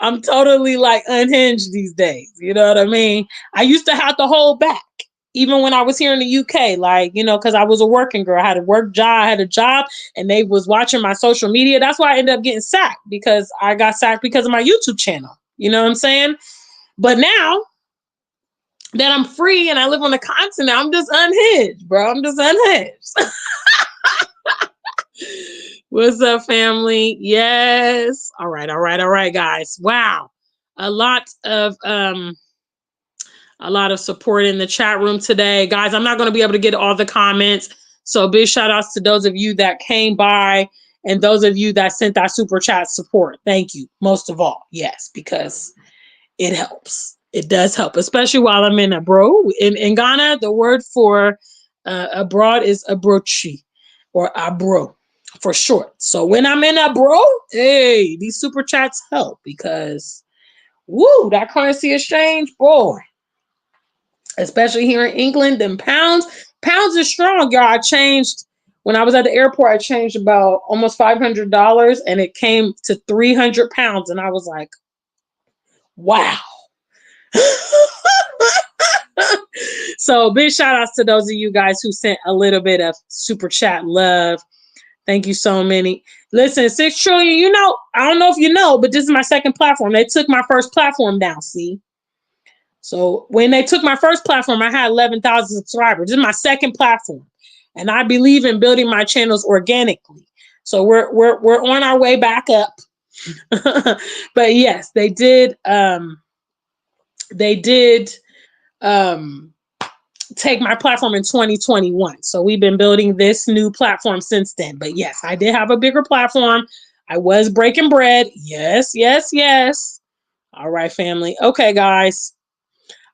I'm totally like unhinged these days. You know what I mean? I used to have to hold back. even when I was here in the UK, like, you know, because I was a working girl. I had a work job, I had a job, and they was watching my social media. That's why I ended up getting sacked, because I got sacked because of my YouTube channel. You know what I'm saying? But now that I'm free and I live on the continent, I'm just unhinged, bro. I'm just unhinged. What's up, family? Yes. All right, all right, all right, guys. Wow. A lot of support in the chat room today. Guys, I'm not going to be able to get all the comments. So big shout outs to those of you that came by and those of you that sent that super chat support. Thank you. Most of all. Yes, because it helps. It does help, especially while I'm in abroad. In Ghana, the word for abroad is abrochi or abro for short. So when I'm in abroad, hey, these super chats help because, woo, that currency exchange, boy, especially here in England, them pounds. Pounds is strong, y'all. I changed when I was at the airport. I changed about almost $500, and it came to 300 pounds, and I was like, wow. So big shout outs to those of you guys who sent a little bit of super chat love. Thank you so many. Listen, 6 trillion, you know, I don't know if you know, but this is my second platform. They took my first platform down, see? So when they took my first platform, I had 11,000 subscribers. This is my second platform. And I believe in building my channels organically. So we're on our way back up. But yes, they did take my platform in 2021. So we've been building this new platform since then. But yes, I did have a bigger platform. I was breaking bread. Yes, yes, yes. All right, family. Okay, guys.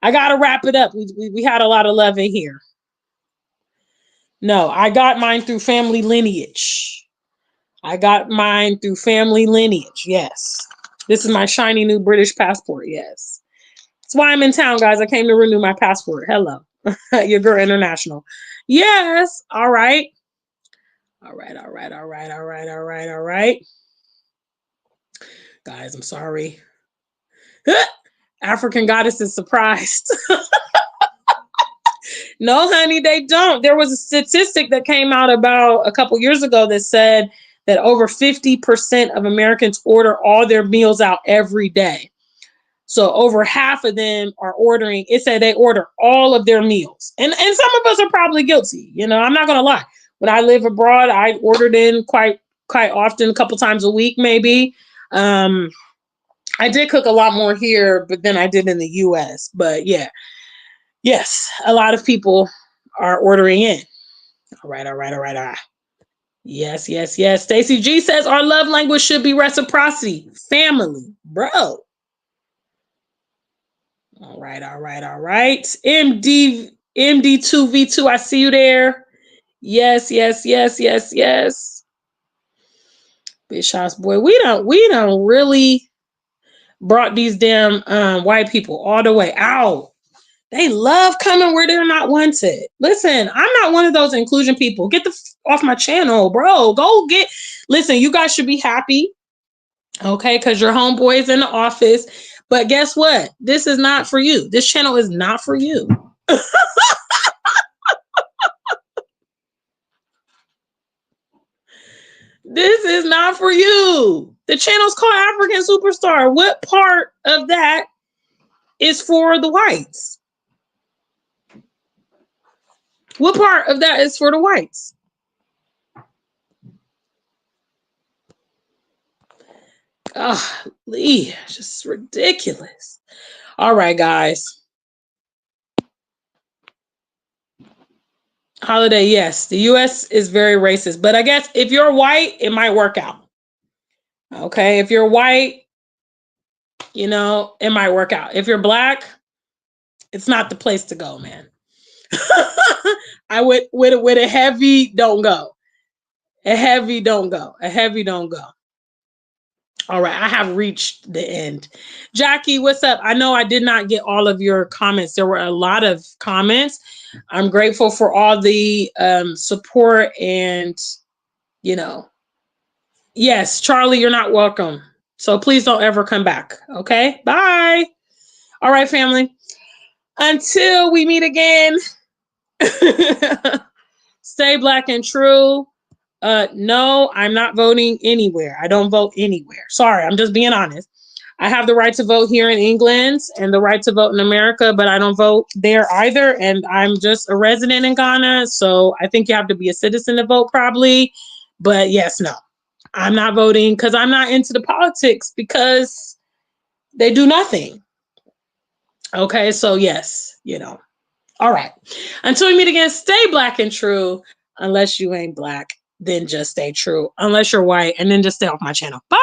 I got to wrap it up. We had a lot of love in here. No, I got mine through family lineage. I got mine through family lineage. Yes. This is my shiny new British passport. Yes. That's why I'm in town, guys. I came to renew my passport. Hello. Your girl international. Yes. All right. All right. All right. All right. All right. All right. All right. Guys, I'm sorry. African goddess is surprised. No, honey, they don't. There was a statistic that came out about a couple years ago that said that over 50% of Americans order all their meals out every day. So over half of them are ordering. It said they order all of their meals. And some of us are probably guilty. You know, I'm not going to lie. When I live abroad, I ordered in quite often, a couple times a week, maybe. I did cook a lot more here, but than I did in the US. But yeah. Yes, a lot of people are ordering in. All right, all right, all right, all right. Yes, yes, yes. Stacy G says our love language should be reciprocity. Family, bro. All right, all right, all right. MD2V2, I see you there. Yes, yes, yes, yes, yes. Big shots, boy. We don't really brought these damn white people all the way out. They love coming where they're not wanted. Listen, I'm not one of those inclusion people. Get the off my channel, bro. Go get. Listen, you guys should be happy, okay? Because your homeboy is in the office. But guess what? This is not for you. This channel is not for you. This is not for you. The channel's called African Superstar. What part of that is for the whites? What part of that is for the whites? Oh, Lee, it's just ridiculous. All right, guys. Holiday, yes. The US is very racist, but I guess if you're white, it might work out. Okay, if you're white, you know, it might work out. If you're black, it's not the place to go, man. I would with a heavy don't go. A heavy don't go. A heavy don't go. All right, I have reached the end. Jackie, what's up? I know I did not get all of your comments. There were a lot of comments. I'm grateful for all the support and, you know, yes, Charlie, you're not welcome. So please don't ever come back. Okay, bye. All right, family. Until we meet again, Stay black and true. No, I'm not voting anywhere. I don't vote anywhere. Sorry, I'm just being honest. I have the right to vote here in England and the right to vote in America, but I don't vote there either. And I'm just a resident in Ghana. So I think you have to be a citizen to vote, probably. But yes, no, I'm not voting because I'm not into the politics because they do nothing. Okay, so yes, All right. Until we meet again, stay black and true. Unless you ain't black, then just stay true. Unless you're white, and then just stay off my channel. Bye.